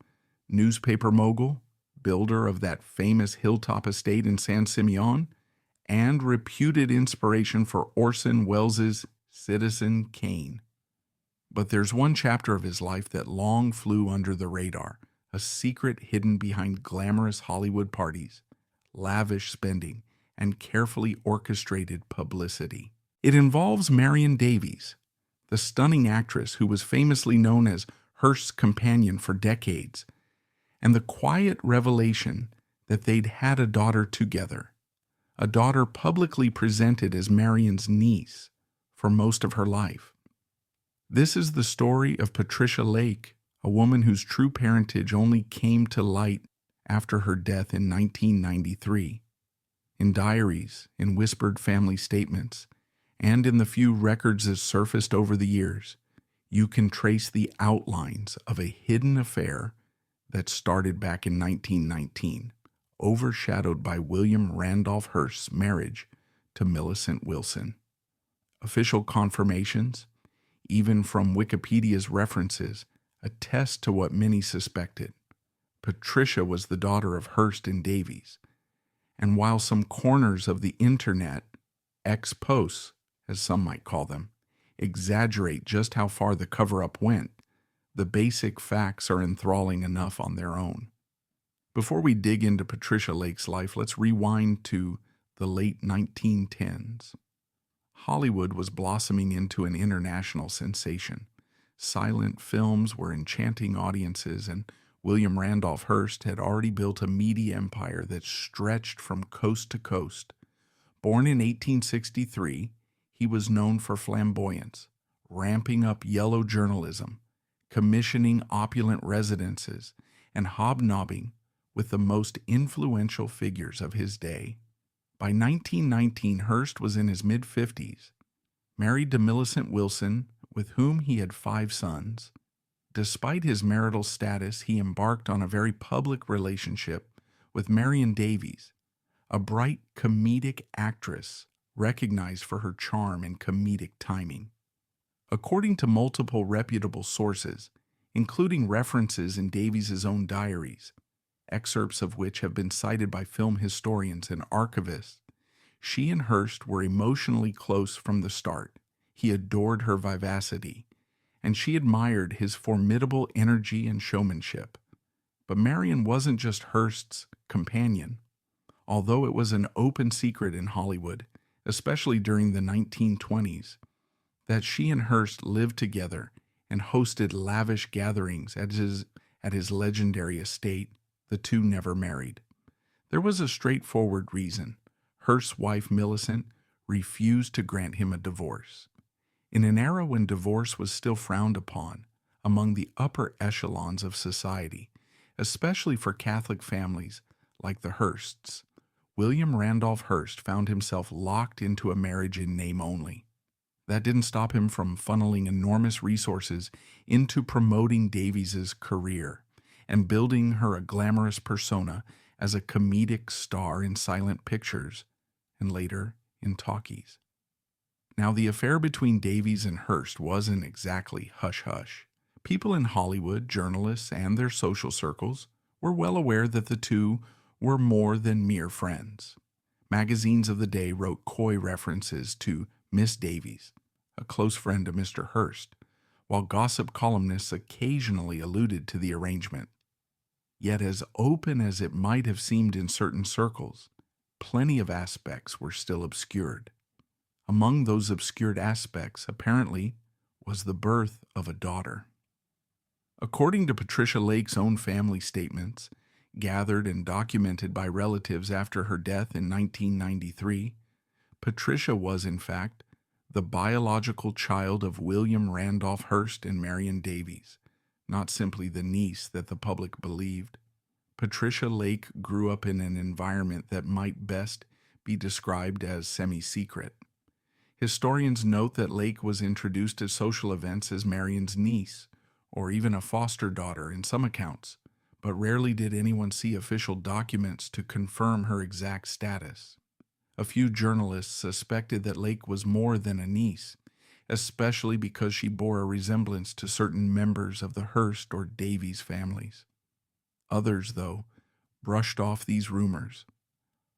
newspaper mogul, builder of that famous hilltop estate in San Simeon, and reputed inspiration for Orson Welles' Citizen Kane. But there's one chapter of his life that long flew under the radar, a secret hidden behind glamorous Hollywood parties, lavish spending, and carefully orchestrated publicity. It involves Marion Davies, the stunning actress who was famously known as Hearst's companion for decades, and the quiet revelation that they'd had a daughter together, a daughter publicly presented as Marion's niece for most of her life. This is the story of Patricia Lake, a woman whose true parentage only came to light after her death in 1993. In diaries, in whispered family statements, and in the few records that surfaced over the years, you can trace the outlines of a hidden affair that started back in 1919, overshadowed by William Randolph Hearst's marriage to Millicent Wilson. Official confirmations, even from Wikipedia's references, attest to what many suspected. Patricia was the daughter of Hearst and Davies, and while some corners of the internet, ex-posts, as some might call them, exaggerate just how far the cover-up went, the basic facts are enthralling enough on their own. Before we dig into Patricia Lake's life, let's rewind to the late 1910s. Hollywood was blossoming into an international sensation. Silent films were enchanting audiences, and William Randolph Hearst had already built a media empire that stretched from coast to coast. Born in 1863, he was known for flamboyance, ramping up yellow journalism, commissioning opulent residences, and hobnobbing with the most influential figures of his day. By 1919, Hearst was in his mid-50s, married to Millicent Wilson, with whom he had 5 sons. Despite his marital status, he embarked on a very public relationship with Marion Davies, a bright comedic actress recognized for her charm and comedic timing. According to multiple reputable sources, including references in Davies' own diaries, excerpts of which have been cited by film historians and archivists, she and Hearst were emotionally close from the start. He adored her vivacity, and she admired his formidable energy and showmanship. But Marion wasn't just Hearst's companion. Although it was an open secret in Hollywood, especially during the 1920s, that she and Hearst lived together and hosted lavish gatherings at his legendary estate, the two never married. There was a straightforward reason. Hearst's wife, Millicent, refused to grant him a divorce. In an era when divorce was still frowned upon among the upper echelons of society, especially for Catholic families like the Hearsts, William Randolph Hearst found himself locked into a marriage in name only. That didn't stop him from funneling enormous resources into promoting Davies's career and building her a glamorous persona as a comedic star in silent pictures and later in talkies. Now, the affair between Davies and Hearst wasn't exactly hush-hush. People in Hollywood, journalists, and their social circles were well aware that the two were more than mere friends. Magazines of the day wrote coy references to Miss Davies, a close friend of Mr. Hearst, while gossip columnists occasionally alluded to the arrangement. Yet, as open as it might have seemed in certain circles, plenty of aspects were still obscured. Among those obscured aspects, apparently, was the birth of a daughter. According to Patricia Lake's own family statements, gathered and documented by relatives after her death in 1993, Patricia was, in fact, the biological child of William Randolph Hearst and Marion Davies, not simply the niece that the public believed. Patricia Lake grew up in an environment that might best be described as semi-secret. Historians note that Lake was introduced at social events as Marion's niece, or even a foster daughter in some accounts, but rarely did anyone see official documents to confirm her exact status. A few journalists suspected that Lake was more than a niece, especially because she bore a resemblance to certain members of the Hearst or Davies families. Others, though, brushed off these rumors.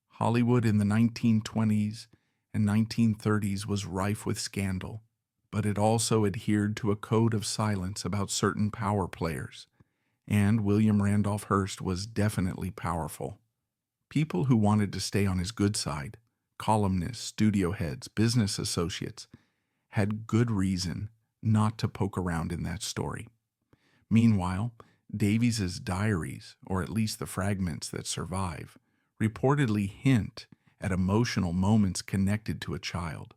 Hollywood in the 1920s and 1930s was rife with scandal, but it also adhered to a code of silence about certain power players, and William Randolph Hearst was definitely powerful. People who wanted to stay on his good side, columnists, studio heads, business associates, had good reason not to poke around in that story. Meanwhile, Davies's diaries, or at least the fragments that survive, reportedly hint at emotional moments connected to a child.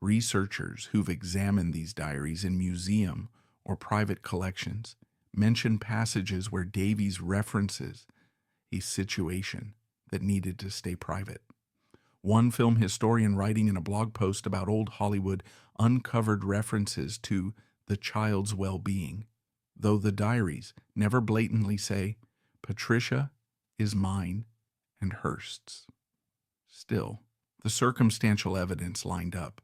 Researchers who've examined these diaries in museum or private collections mention passages where Davies references a situation that needed to stay private. One film historian writing in a blog post about old Hollywood uncovered references to the child's well-being, though the diaries never blatantly say, "Patricia is mine and Hearst's." Still, the circumstantial evidence lined up.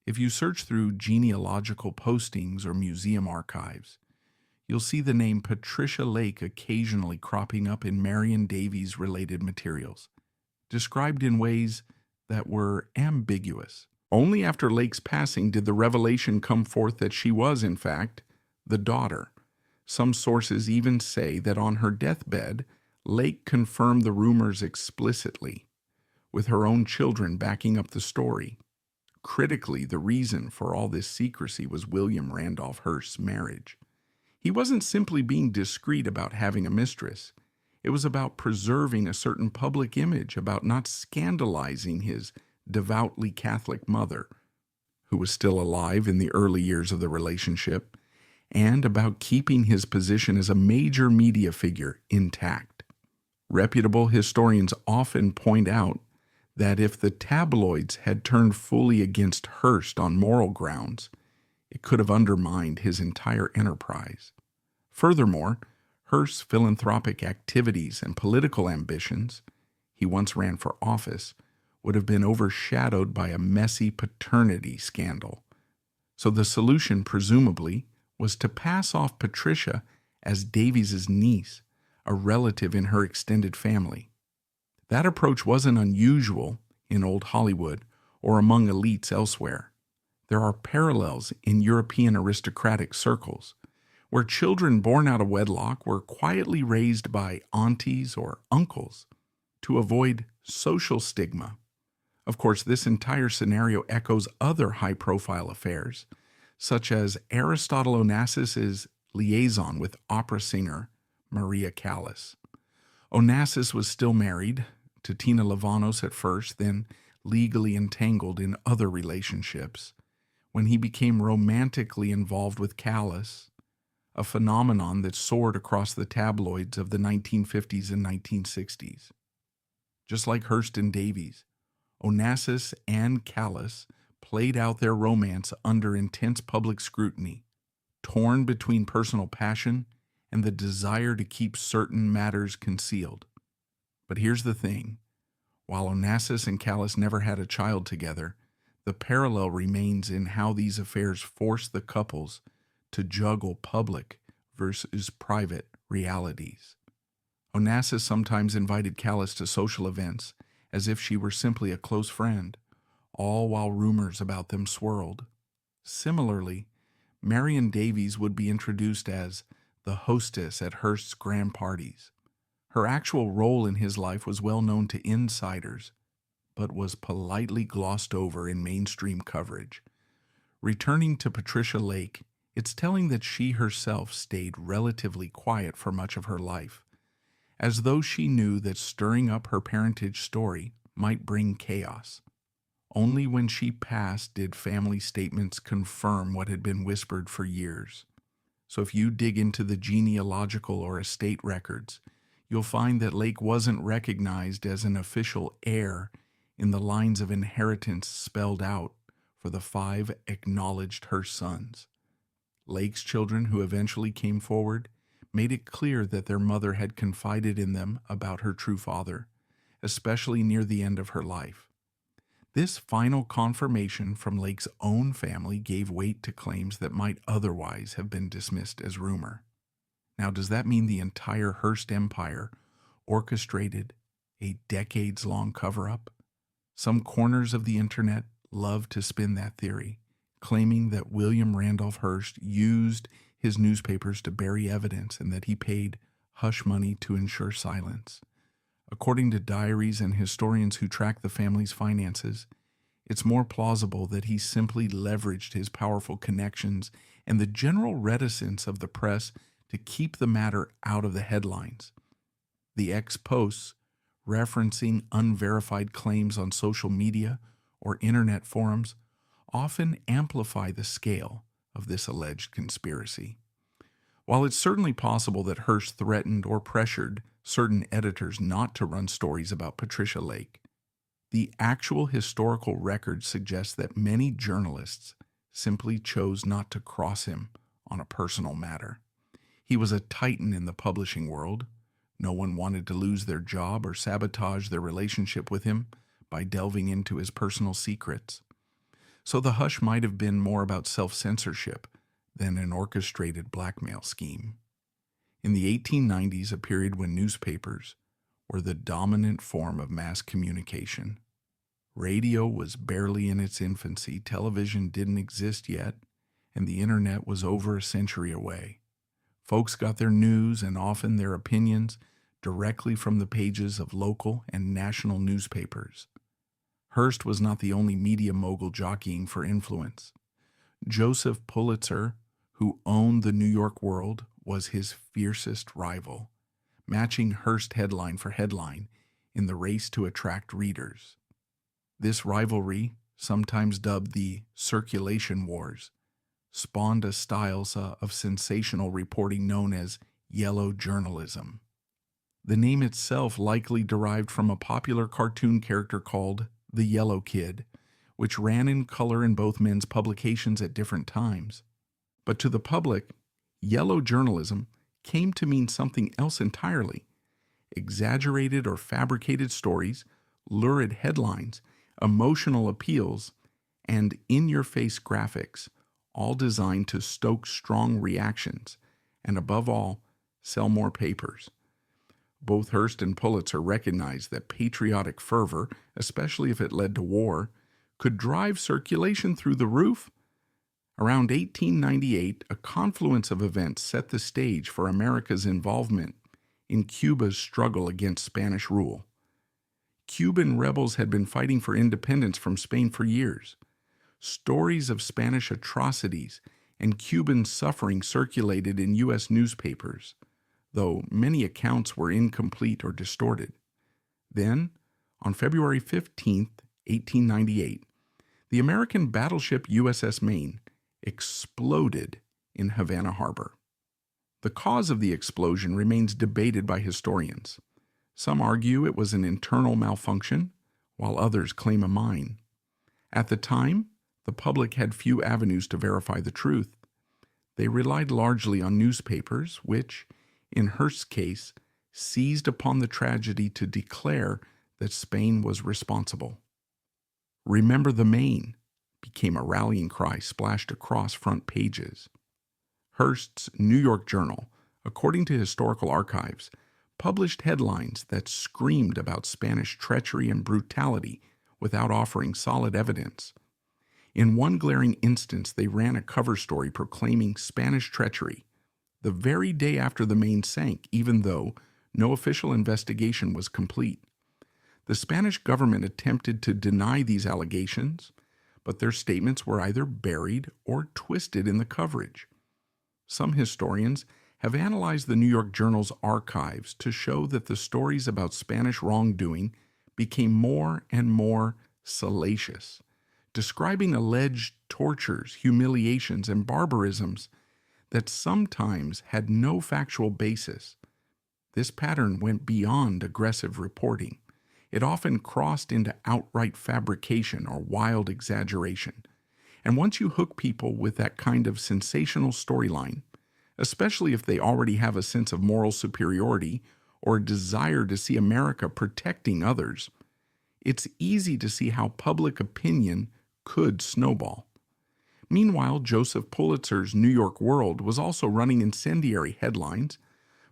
If you search through genealogical postings or museum archives, you'll see the name Patricia Lake occasionally cropping up in Marion Davies-related materials, described in ways that were ambiguous. Only after Lake's passing did the revelation come forth that she was, in fact, the daughter. Some sources even say that on her deathbed, Lake confirmed the rumors explicitly, with her own children backing up the story. Critically, the reason for all this secrecy was William Randolph Hearst's marriage. He wasn't simply being discreet about having a mistress. It was about preserving a certain public image, about not scandalizing his devoutly Catholic mother, who was still alive in the early years of the relationship, and about keeping his position as a major media figure intact. Reputable historians often point out that if the tabloids had turned fully against Hearst on moral grounds, it could have undermined his entire enterprise. Furthermore, Hearst's philanthropic activities and political ambitions, he once ran for office, would have been overshadowed by a messy paternity scandal. So the solution, presumably, was to pass off Patricia as Davies's niece, a relative in her extended family. That approach wasn't unusual in old Hollywood or among elites elsewhere. There are parallels in European aristocratic circles, where children born out of wedlock were quietly raised by aunties or uncles to avoid social stigma. Of course, this entire scenario echoes other high-profile affairs, such as Aristotle Onassis's liaison with opera singer Maria Callas. Onassis was still married to Tina Lavanos at first, then legally entangled in other relationships, when he became romantically involved with Callis, a phenomenon that soared across the tabloids of the 1950s and 1960s. Just like Hearst and Davies, Onassis and Callis played out their romance under intense public scrutiny, torn between personal passion and the desire to keep certain matters concealed. But here's the thing. While Onassis and Callis never had a child together, the parallel remains in how these affairs forced the couples to juggle public versus private realities. Onassis sometimes invited Callis to social events as if she were simply a close friend, all while rumors about them swirled. Similarly, Marion Davies would be introduced as the hostess at Hearst's grand parties. Her actual role in his life was well known to insiders, but was politely glossed over in mainstream coverage. Returning to Patricia Lake, it's telling that she herself stayed relatively quiet for much of her life, as though she knew that stirring up her parentage story might bring chaos. Only when she passed did family statements confirm what had been whispered for years. So if you dig into the genealogical or estate records, you'll find that Lake wasn't recognized as an official heir in the lines of inheritance spelled out for the 5 acknowledged Hearst sons. Lake's children, who eventually came forward, made it clear that their mother had confided in them about her true father, especially near the end of her life. This final confirmation from Lake's own family gave weight to claims that might otherwise have been dismissed as rumor. Now, does that mean the entire Hearst empire orchestrated a decades-long cover-up? Some corners of the internet love to spin that theory, claiming that William Randolph Hearst used his newspapers to bury evidence and that he paid hush money to ensure silence. According to diaries and historians who track the family's finances, it's more plausible that he simply leveraged his powerful connections and the general reticence of the press to keep the matter out of the headlines. The ex-posts, referencing unverified claims on social media or internet forums, often amplify the scale of this alleged conspiracy. While it's certainly possible that Hearst threatened or pressured certain editors not to run stories about Patricia Lake, the actual historical record suggests that many journalists simply chose not to cross him on a personal matter. He was a titan in the publishing world. No one wanted to lose their job or sabotage their relationship with him by delving into his personal secrets. So the hush might have been more about self-censorship than an orchestrated blackmail scheme. In the 1890s, a period when newspapers were the dominant form of mass communication. Radio was barely in its infancy, television didn't exist yet, and the internet was over a century away. Folks got their news and often their opinions directly from the pages of local and national newspapers. Hearst was not the only media mogul jockeying for influence. Joseph Pulitzer, who owned the New York World, was his fiercest rival, matching Hearst headline for headline in the race to attract readers. This rivalry, sometimes dubbed the Circulation Wars, spawned a style of sensational reporting known as yellow journalism. The name itself likely derived from a popular cartoon character called the Yellow Kid, which ran in color in both men's publications at different times. But to the public, yellow journalism came to mean something else entirely. Exaggerated or fabricated stories, lurid headlines, emotional appeals, and in-your-face graphics, all designed to stoke strong reactions and, above all, sell more papers. Both Hearst and Pulitzer recognized that patriotic fervor, especially if it led to war, could drive circulation through the roof. Around 1898, a confluence of events set the stage for America's involvement in Cuba's struggle against Spanish rule. Cuban rebels had been fighting for independence from Spain for years. Stories of Spanish atrocities and Cuban suffering circulated in U.S. newspapers, though many accounts were incomplete or distorted. Then, on February 15, 1898, the American battleship USS Maine exploded in Havana Harbor. The cause of the explosion remains debated by historians. Some argue it was an internal malfunction, while others claim a mine. At the time, the public had few avenues to verify the truth. They relied largely on newspapers, which, in Hearst's case, seized upon the tragedy to declare that Spain was responsible. "Remember the Maine" became a rallying cry splashed across front pages. Hearst's New York Journal, according to historical archives, published headlines that screamed about Spanish treachery and brutality without offering solid evidence. In one glaring instance, they ran a cover story proclaiming Spanish treachery the very day after the Maine sank, even though no official investigation was complete. The Spanish government attempted to deny these allegations, but their statements were either buried or twisted in the coverage. Some historians have analyzed the New York Journal's archives to show that the stories about Spanish wrongdoing became more and more salacious, describing alleged tortures, humiliations, and barbarisms that sometimes had no factual basis. This pattern went beyond aggressive reporting. It often crossed into outright fabrication or wild exaggeration. And once you hook people with that kind of sensational storyline, especially if they already have a sense of moral superiority or a desire to see America protecting others, it's easy to see how public opinion could snowball. Meanwhile, Joseph Pulitzer's New York World was also running incendiary headlines,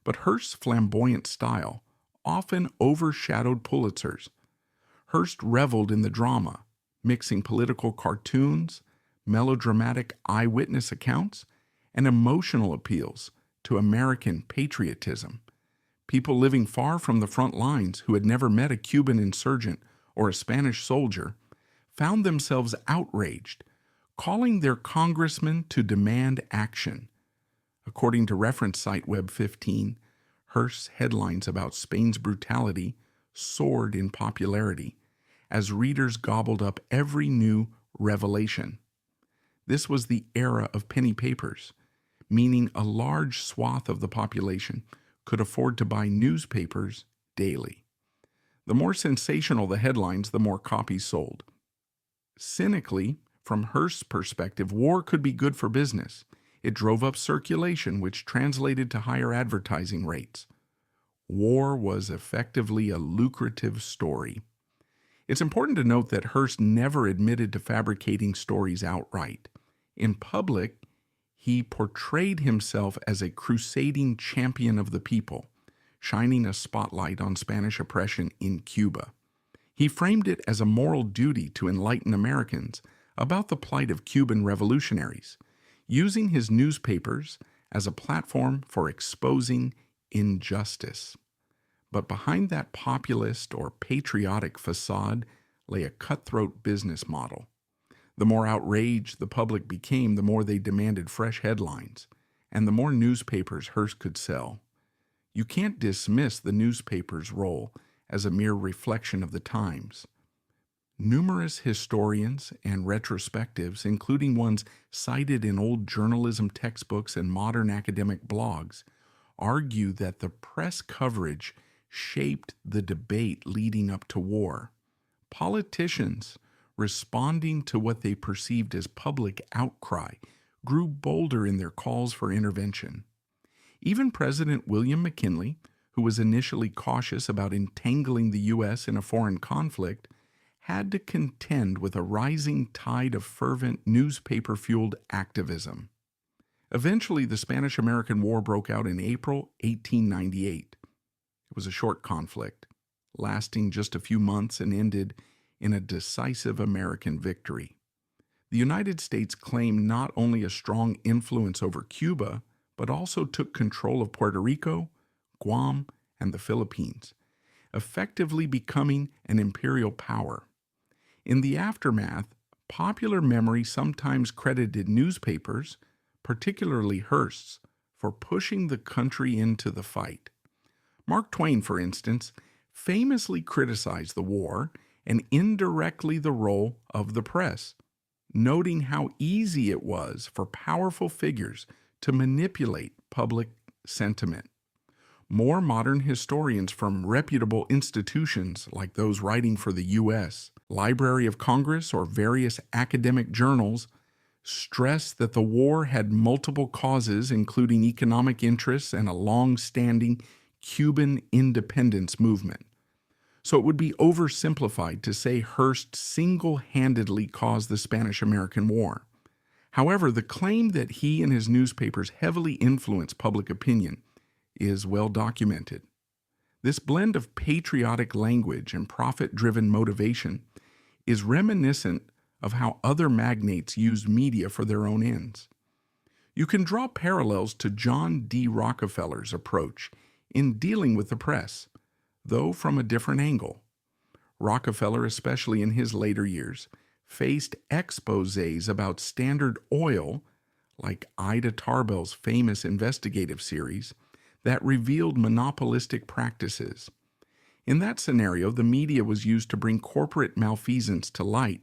but Hearst's flamboyant style often overshadowed Pulitzer's. Hearst reveled in the drama, mixing political cartoons, melodramatic eyewitness accounts, and emotional appeals to American patriotism. People living far from the front lines who had never met a Cuban insurgent or a Spanish soldier found themselves outraged, calling their congressman to demand action. According to reference site Web 15, Hearst's headlines about Spain's brutality soared in popularity as readers gobbled up every new revelation. This was the era of penny papers, meaning a large swath of the population could afford to buy newspapers daily. The more sensational the headlines, the more copies sold. Cynically, from Hearst's perspective, war could be good for business. It drove up circulation, which translated to higher advertising rates. War was effectively a lucrative story. It's important to note that Hearst never admitted to fabricating stories outright. In public, he portrayed himself as a crusading champion of the people, shining a spotlight on Spanish oppression in Cuba. He framed it as a moral duty to enlighten Americans about the plight of Cuban revolutionaries, using his newspapers as a platform for exposing injustice. But behind that populist or patriotic facade lay a cutthroat business model. The more outraged the public became, the more they demanded fresh headlines, and the more newspapers Hearst could sell. You can't dismiss the newspaper's role as a mere reflection of the times. Numerous historians and retrospectives, including ones cited in old journalism textbooks and modern academic blogs, argue that the press coverage shaped the debate leading up to war. Politicians, responding to what they perceived as public outcry, grew bolder in their calls for intervention. Even President William McKinley, who was initially cautious about entangling the U.S. in a foreign conflict, had to contend with a rising tide of fervent newspaper-fueled activism. Eventually, the Spanish-American War broke out in April 1898. It was a short conflict, lasting just a few months and ended in a decisive American victory. The United States claimed not only a strong influence over Cuba, but also took control of Puerto Rico, Guam, and the Philippines, effectively becoming an imperial power. In the aftermath, popular memory sometimes credited newspapers, particularly Hearst's, for pushing the country into the fight. Mark Twain, for instance, famously criticized the war and indirectly the role of the press, noting how easy it was for powerful figures to manipulate public sentiment. More modern historians from reputable institutions like those writing for the U.S., Library of Congress, or various academic journals stress that the war had multiple causes, including economic interests and a long-standing Cuban independence movement. So it would be oversimplified to say Hearst single-handedly caused the Spanish-American War. However, the claim that he and his newspapers heavily influenced public opinion is well documented. This blend of patriotic language and profit-driven motivation is reminiscent of how other magnates used media for their own ends. You can draw parallels to John D. Rockefeller's approach in dealing with the press, though from a different angle. Rockefeller, especially in his later years, faced exposés about Standard Oil, like Ida Tarbell's famous investigative series, that revealed monopolistic practices. In that scenario, the media was used to bring corporate malfeasance to light.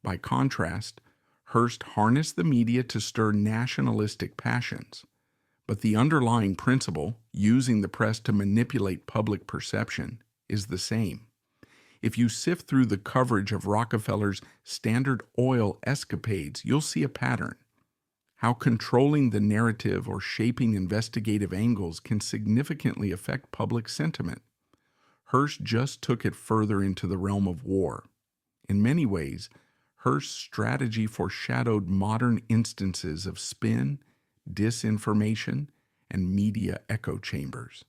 By contrast, Hearst harnessed the media to stir nationalistic passions. But the underlying principle, using the press to manipulate public perception, is the same. If you sift through the coverage of Rockefeller's Standard Oil escapades, you'll see a pattern. How controlling the narrative or shaping investigative angles can significantly affect public sentiment. Hearst just took it further into the realm of war. In many ways, Hearst's strategy foreshadowed modern instances of spin, disinformation, and media echo chambers.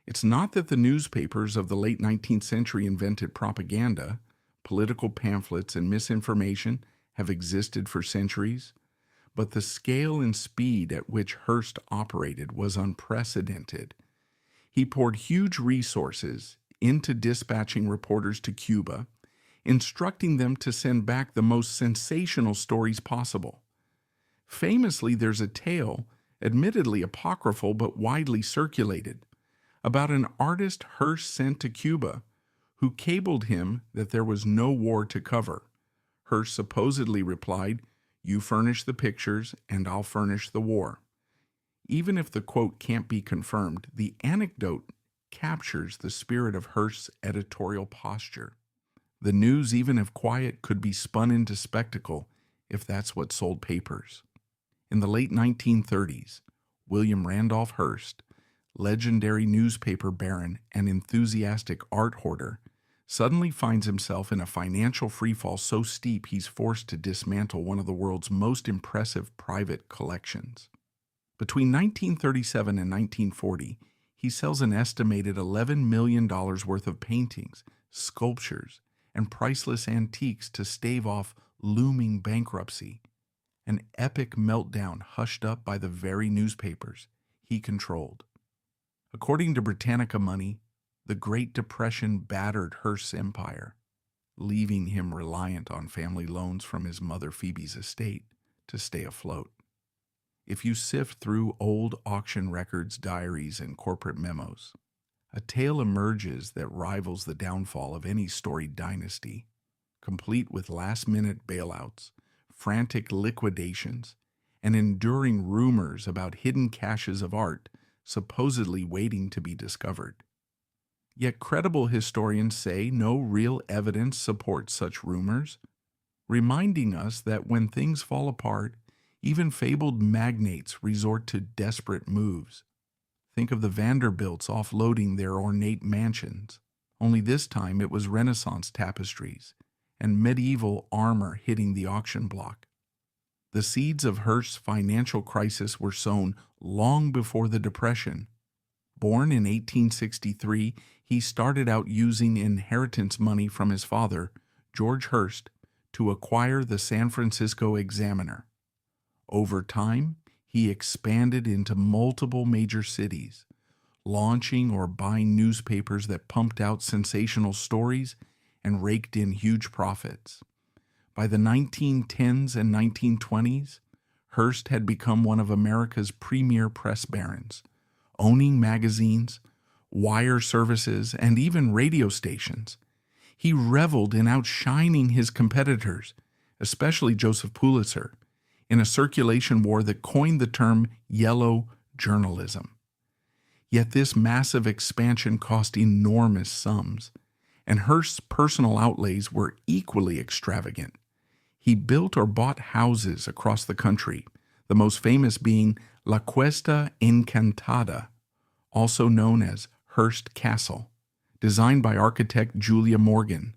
It's not that the newspapers of the late 19th century invented propaganda. Political pamphlets and misinformation have existed for centuries, but the scale and speed at which Hearst operated was unprecedented. He poured huge resources into dispatching reporters to Cuba, instructing them to send back the most sensational stories possible. Famously, there's a tale, admittedly apocryphal but widely circulated, about an artist Hearst sent to Cuba who cabled him that there was no war to cover. Hearst supposedly replied, "You furnish the pictures and I'll furnish the war." Even if the quote can't be confirmed, the anecdote captures the spirit of Hearst's editorial posture. The news, even if quiet, could be spun into spectacle if that's what sold papers. In the late 1930s, William Randolph Hearst, legendary newspaper baron and enthusiastic art hoarder, suddenly finds himself in a financial freefall so steep he's forced to dismantle one of the world's most impressive private collections. Between 1937 and 1940, he sells an estimated $11 million worth of paintings, sculptures, and priceless antiques to stave off looming bankruptcy, an epic meltdown hushed up by the very newspapers he controlled. According to Britannica Money, the Great Depression battered Hearst's empire, leaving him reliant on family loans from his mother Phoebe's estate to stay afloat. If you sift through old auction records, diaries, and corporate memos, a tale emerges that rivals the downfall of any storied dynasty, complete with last-minute bailouts, frantic liquidations, and enduring rumors about hidden caches of art supposedly waiting to be discovered. Yet credible historians say no real evidence supports such rumors, reminding us that when things fall apart, even fabled magnates resort to desperate moves. Think of the Vanderbilts offloading their ornate mansions, only this time it was Renaissance tapestries and medieval armor hitting the auction block. The seeds of Hearst's financial crisis were sown long before the Depression. Born in 1863, he started out using inheritance money from his father, George Hearst, to acquire the San Francisco Examiner. Over time, he expanded into multiple major cities, launching or buying newspapers that pumped out sensational stories and raked in huge profits. By the 1910s and 1920s, Hearst had become one of America's premier press barons, owning magazines, wire services, and even radio stations. He reveled in outshining his competitors, especially Joseph Pulitzer, in a circulation war that coined the term yellow journalism. Yet this massive expansion cost enormous sums, and Hearst's personal outlays were equally extravagant. He built or bought houses across the country, the most famous being La Cuesta Encantada, also known as Hearst Castle, designed by architect Julia Morgan.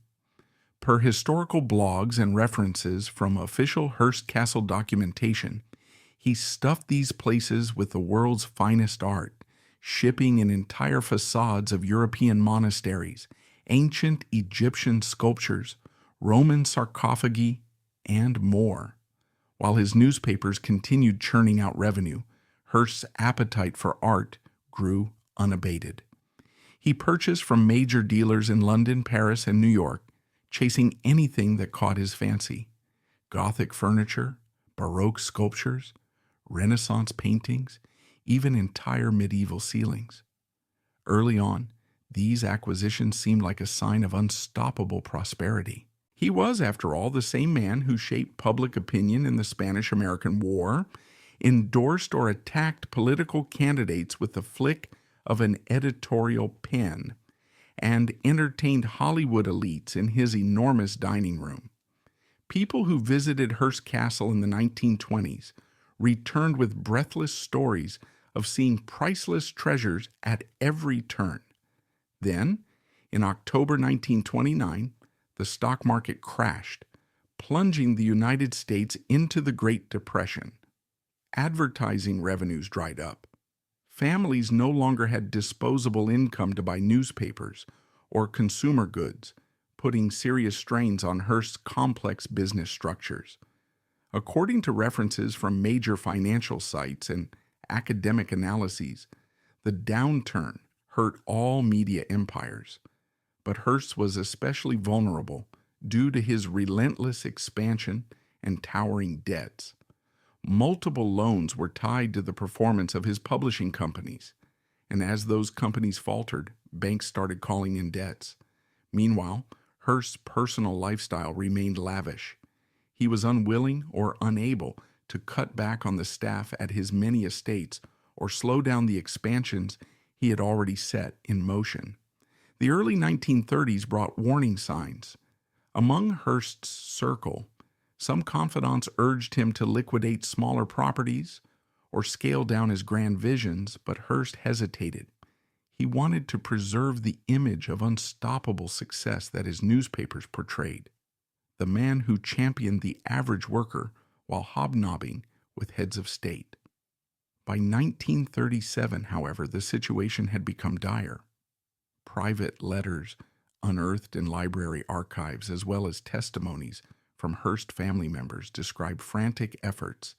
Per historical blogs and references from official Hearst Castle documentation, he stuffed these places with the world's finest art, shipping in entire facades of European monasteries, ancient Egyptian sculptures, Roman sarcophagi, and more. While his newspapers continued churning out revenue, Hearst's appetite for art grew unabated. He purchased from major dealers in London, Paris, and New York, chasing anything that caught his fancy: Gothic furniture, Baroque sculptures, Renaissance paintings, even entire medieval ceilings. Early on, these acquisitions seemed like a sign of unstoppable prosperity. He was, after all, the same man who shaped public opinion in the Spanish-American War, endorsed or attacked political candidates with the flick of an editorial pen, and entertained Hollywood elites in his enormous dining room. People who visited Hearst Castle in the 1920s returned with breathless stories of seeing priceless treasures at every turn. Then, in October 1929, the stock market crashed, plunging the United States into the Great Depression. Advertising revenues dried up. Families no longer had disposable income to buy newspapers or consumer goods, putting serious strains on Hearst's complex business structures. According to references from major financial sites and academic analyses, the downturn hurt all media empires, but Hearst was especially vulnerable due to his relentless expansion and towering debts. Multiple loans were tied to the performance of his publishing companies, and as those companies faltered, banks started calling in debts. Meanwhile, Hearst's personal lifestyle remained lavish. He was unwilling or unable to cut back on the staff at his many estates or slow down the expansions he had already set in motion. The early 1930s brought warning signs. Among Hearst's circle, some confidants urged him to liquidate smaller properties or scale down his grand visions, but Hearst hesitated. He wanted to preserve the image of unstoppable success that his newspapers portrayed. The man who championed the average worker while hobnobbing with heads of state. By 1937, however, the situation had become dire. Private letters unearthed in library archives, as well as testimonies from Hearst family members, describe frantic efforts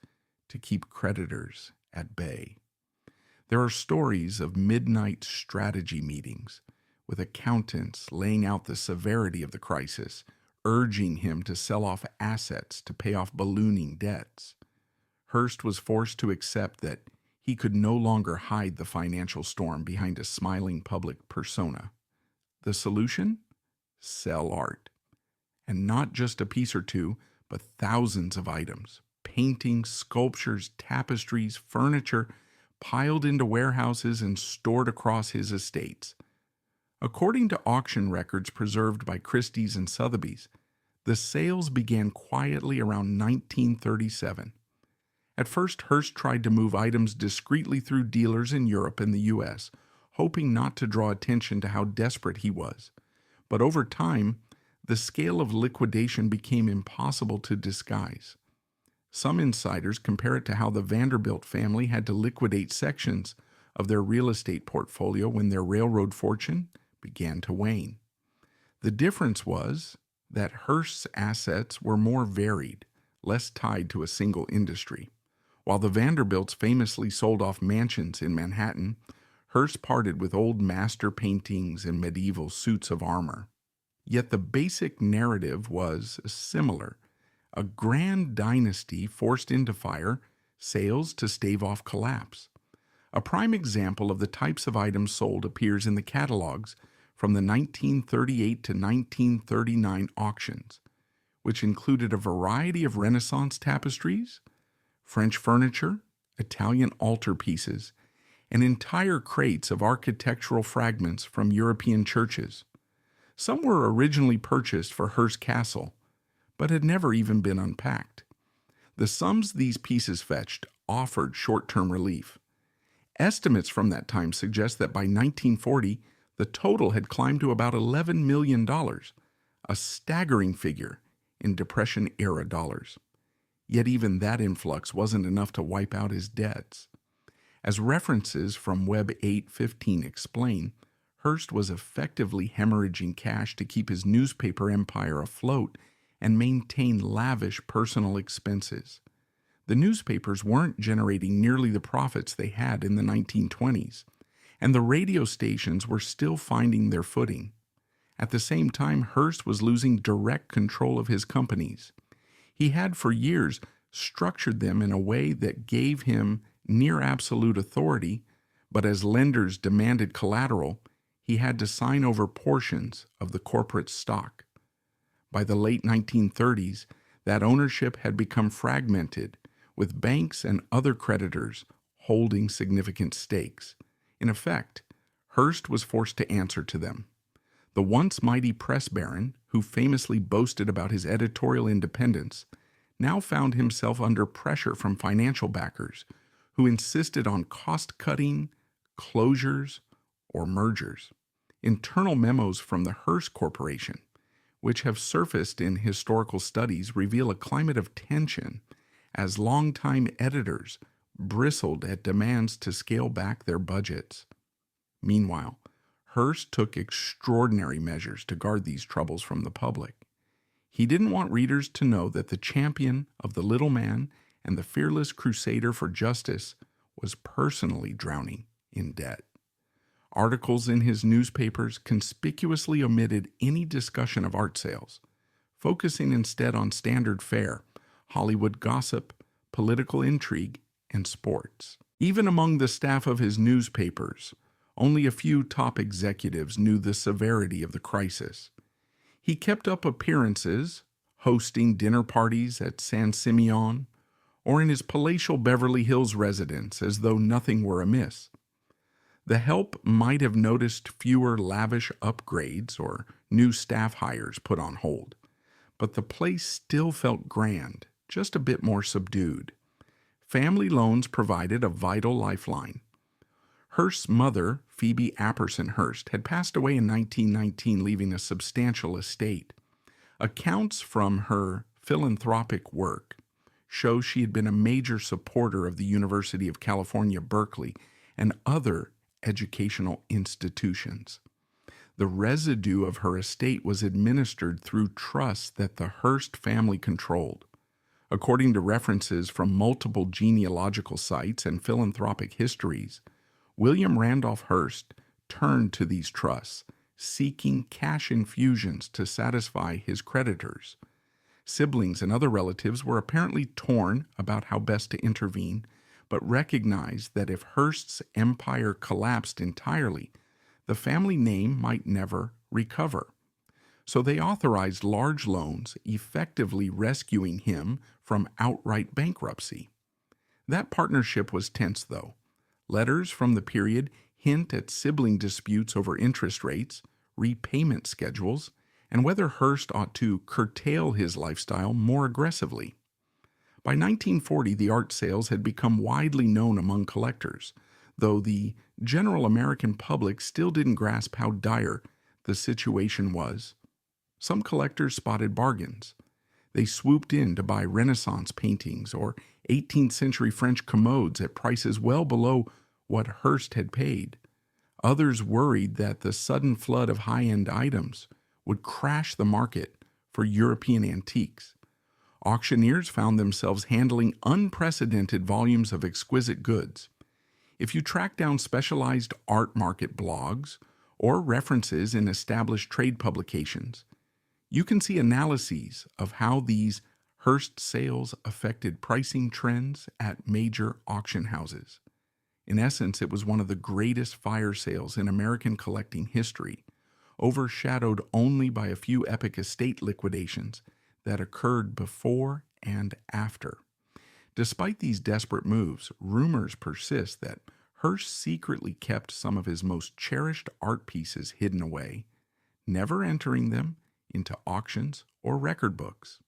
to keep creditors at bay. There are stories of midnight strategy meetings, with accountants laying out the severity of the crisis, urging him to sell off assets to pay off ballooning debts. Hearst was forced to accept that he could no longer hide the financial storm behind a smiling public persona. The solution? Sell art. And not just a piece or two, but thousands of items. Paintings, sculptures, tapestries, furniture, piled into warehouses and stored across his estates. According to auction records preserved by Christie's and Sotheby's, the sales began quietly around 1937. At first, Hearst tried to move items discreetly through dealers in Europe and the U.S., hoping not to draw attention to how desperate he was. But over time, the scale of liquidation became impossible to disguise. Some insiders compare it to how the Vanderbilt family had to liquidate sections of their real estate portfolio when their railroad fortune began to wane. The difference was that Hearst's assets were more varied, less tied to a single industry. While the Vanderbilts famously sold off mansions in Manhattan, Hearst parted with old master paintings and medieval suits of armor. Yet the basic narrative was similar: a grand dynasty forced into fire, sales to stave off collapse. A prime example of the types of items sold appears in the catalogs from the 1938 to 1939 auctions, which included a variety of Renaissance tapestries, French furniture, Italian altarpieces, and entire crates of architectural fragments from European churches. Some were originally purchased for Hearst Castle, but had never even been unpacked. The sums these pieces fetched offered short-term relief. Estimates from that time suggest that by 1940, the total had climbed to about $11 million, a staggering figure in Depression-era dollars. Yet even that influx wasn't enough to wipe out his debts. As references from Web 815 explain, Hearst was effectively hemorrhaging cash to keep his newspaper empire afloat and maintain lavish personal expenses. The newspapers weren't generating nearly the profits they had in the 1920s, and the radio stations were still finding their footing. At the same time, Hearst was losing direct control of his companies. He had for years structured them in a way that gave him near absolute authority, but as lenders demanded collateral, he had to sign over portions of the corporate stock. By the late 1930s, that ownership had become fragmented, with banks and other creditors holding significant stakes. In effect, Hearst was forced to answer to them. The once mighty press baron, who famously boasted about his editorial independence, now found himself under pressure from financial backers who insisted on cost-cutting, closures, or mergers. Internal memos from the Hearst Corporation, which have surfaced in historical studies, reveal a climate of tension as longtime editors bristled at demands to scale back their budgets. Meanwhile, Hearst took extraordinary measures to guard these troubles from the public. He didn't want readers to know that the champion of the little man and the fearless crusader for justice was personally drowning in debt. Articles in his newspapers conspicuously omitted any discussion of art sales, focusing instead on standard fare, Hollywood gossip, political intrigue, and sports. Even among the staff of his newspapers, only a few top executives knew the severity of the crisis. He kept up appearances, hosting dinner parties at San Simeon, or in his palatial Beverly Hills residence as though nothing were amiss. The help might have noticed fewer lavish upgrades or new staff hires put on hold, but the place still felt grand, just a bit more subdued. Family loans provided a vital lifeline. Hearst's mother, Phoebe Apperson Hearst, had passed away in 1919, leaving a substantial estate. Accounts from her philanthropic work show she had been a major supporter of the University of California, Berkeley, and other educational institutions. The residue of her estate was administered through trusts that the Hearst family controlled. According to references from multiple genealogical sites and philanthropic histories, William Randolph Hearst turned to these trusts, seeking cash infusions to satisfy his creditors. Siblings and other relatives were apparently torn about how best to intervene, but recognized that if Hearst's empire collapsed entirely, the family name might never recover. So they authorized large loans, effectively rescuing him from outright bankruptcy. That partnership was tense, though. Letters from the period hint at sibling disputes over interest rates, repayment schedules, and whether Hearst ought to curtail his lifestyle more aggressively. By 1940, the art sales had become widely known among collectors, though the general American public still didn't grasp how dire the situation was. Some collectors spotted bargains. They swooped in to buy Renaissance paintings or 18th century French commodes at prices well below what Hearst had paid. Others worried that the sudden flood of high-end items would crash the market for European antiques. Auctioneers found themselves handling unprecedented volumes of exquisite goods. If you track down specialized art market blogs or references in established trade publications, you can see analyses of how these Hearst sales affected pricing trends at major auction houses. In essence, it was one of the greatest fire sales in American collecting history, overshadowed only by a few epic estate liquidations that occurred before and after. Despite these desperate moves, rumors persist that Hearst secretly kept some of his most cherished art pieces hidden away, never entering them into auctions or record books.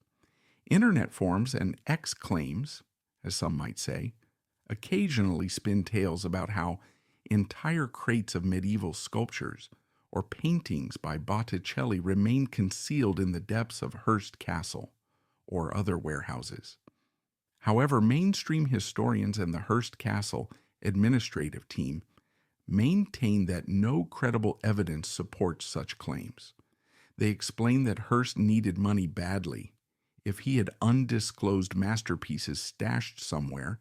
Internet forums and X-claims, as some might say, occasionally spin tales about how entire crates of medieval sculptures or paintings by Botticelli remain concealed in the depths of Hearst Castle or other warehouses. However, mainstream historians and the Hearst Castle administrative team maintain that no credible evidence supports such claims. They explain that Hearst needed money badly. If he had undisclosed masterpieces stashed somewhere,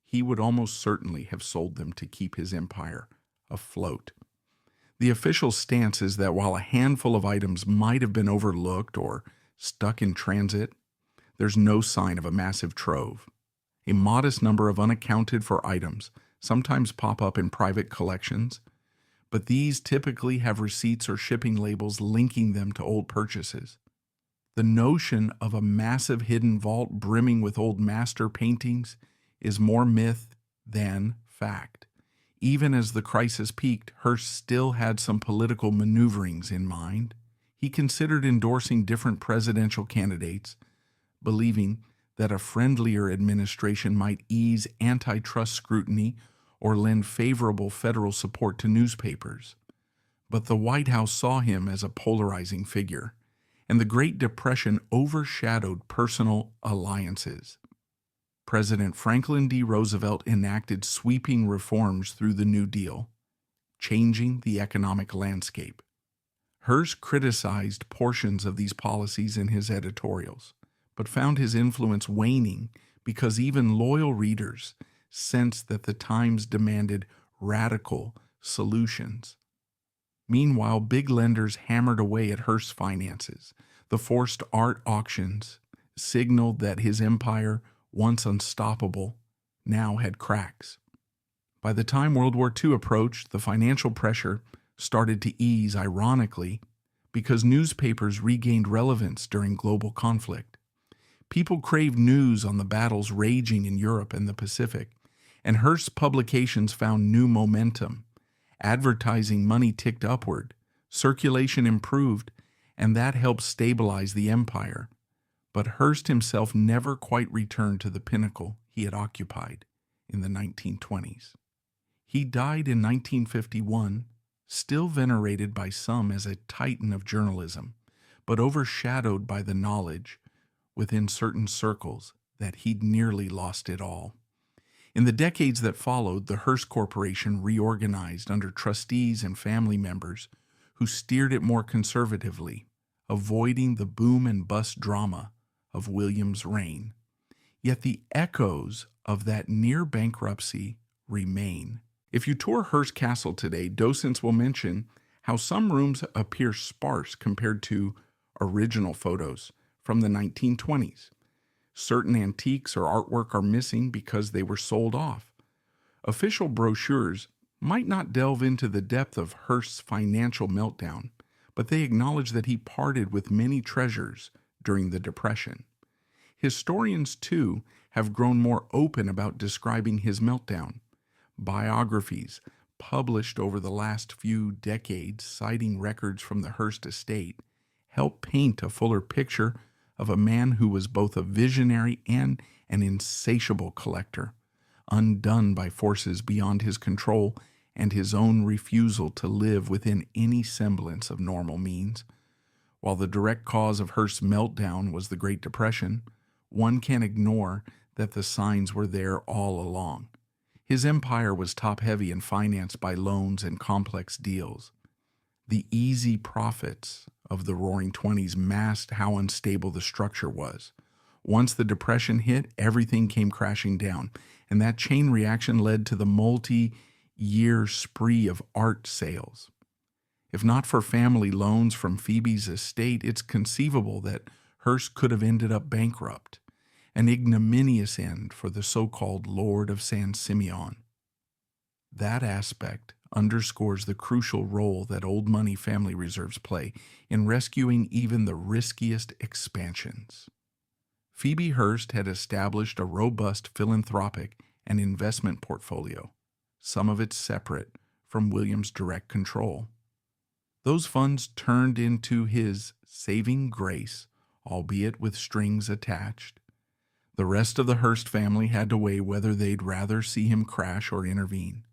he would almost certainly have sold them to keep his empire afloat. The official stance is that while a handful of items might have been overlooked or stuck in transit, there's no sign of a massive trove. A modest number of unaccounted for items sometimes pop up in private collections, but these typically have receipts or shipping labels linking them to old purchases. The notion of a massive hidden vault brimming with old master paintings is more myth than fact. Even as the crisis peaked, Hearst still had some political maneuverings in mind. He considered endorsing different presidential candidates, believing that a friendlier administration might ease antitrust scrutiny or lend favorable federal support to newspapers. But the White House saw him as a polarizing figure, and the Great Depression overshadowed personal alliances. President Franklin D. Roosevelt enacted sweeping reforms through the New Deal, changing the economic landscape. Hearst criticized portions of these policies in his editorials, but found his influence waning because even loyal readers sensed that the times demanded radical solutions. Meanwhile, big lenders hammered away at Hearst's finances. The forced art auctions signaled that his empire, once unstoppable, now had cracks. By the time World War II approached, the financial pressure started to ease, ironically, because newspapers regained relevance during global conflict. People craved news on the battles raging in Europe and the Pacific, and Hearst's publications found new momentum. Advertising money ticked upward, circulation improved, and that helped stabilize the empire. But Hearst himself never quite returned to the pinnacle he had occupied in the 1920s. He died in 1951, still venerated by some as a titan of journalism, but overshadowed by the knowledge within certain circles that he'd nearly lost it all. In the decades that followed, the Hearst Corporation reorganized under trustees and family members who steered it more conservatively, avoiding the boom and bust drama of William's reign. Yet the echoes of that near bankruptcy remain. If you tour Hearst Castle today, docents will mention how some rooms appear sparse compared to original photos from the 1920s. Certain antiques or artwork are missing because they were sold off. Official brochures might not delve into the depth of Hearst's financial meltdown, but they acknowledge that he parted with many treasures during the Depression. Historians, too, have grown more open about describing his meltdown. Biographies published over the last few decades, citing records from the Hearst estate, help paint a fuller picture of a man who was both a visionary and an insatiable collector, undone by forces beyond his control and his own refusal to live within any semblance of normal means. While the direct cause of Hearst's meltdown was the Great Depression, one can't ignore that the signs were there all along. His empire was top-heavy and financed by loans and complex deals. The easy profits of the Roaring Twenties masked how unstable the structure was. Once the Depression hit, everything came crashing down, and that chain reaction led to the multi-year spree of art sales. If not for family loans from Phoebe's estate, it's conceivable that Hearst could have ended up bankrupt, an ignominious end for the so-called Lord of San Simeon. That aspect, underscores the crucial role that old money family reserves play in rescuing even the riskiest expansions. Phoebe Hearst had established a robust philanthropic and investment portfolio, some of it separate from William's direct control. Those funds turned into his saving grace, albeit with strings attached. The rest of the Hearst family had to weigh whether they'd rather see him crash or intervene.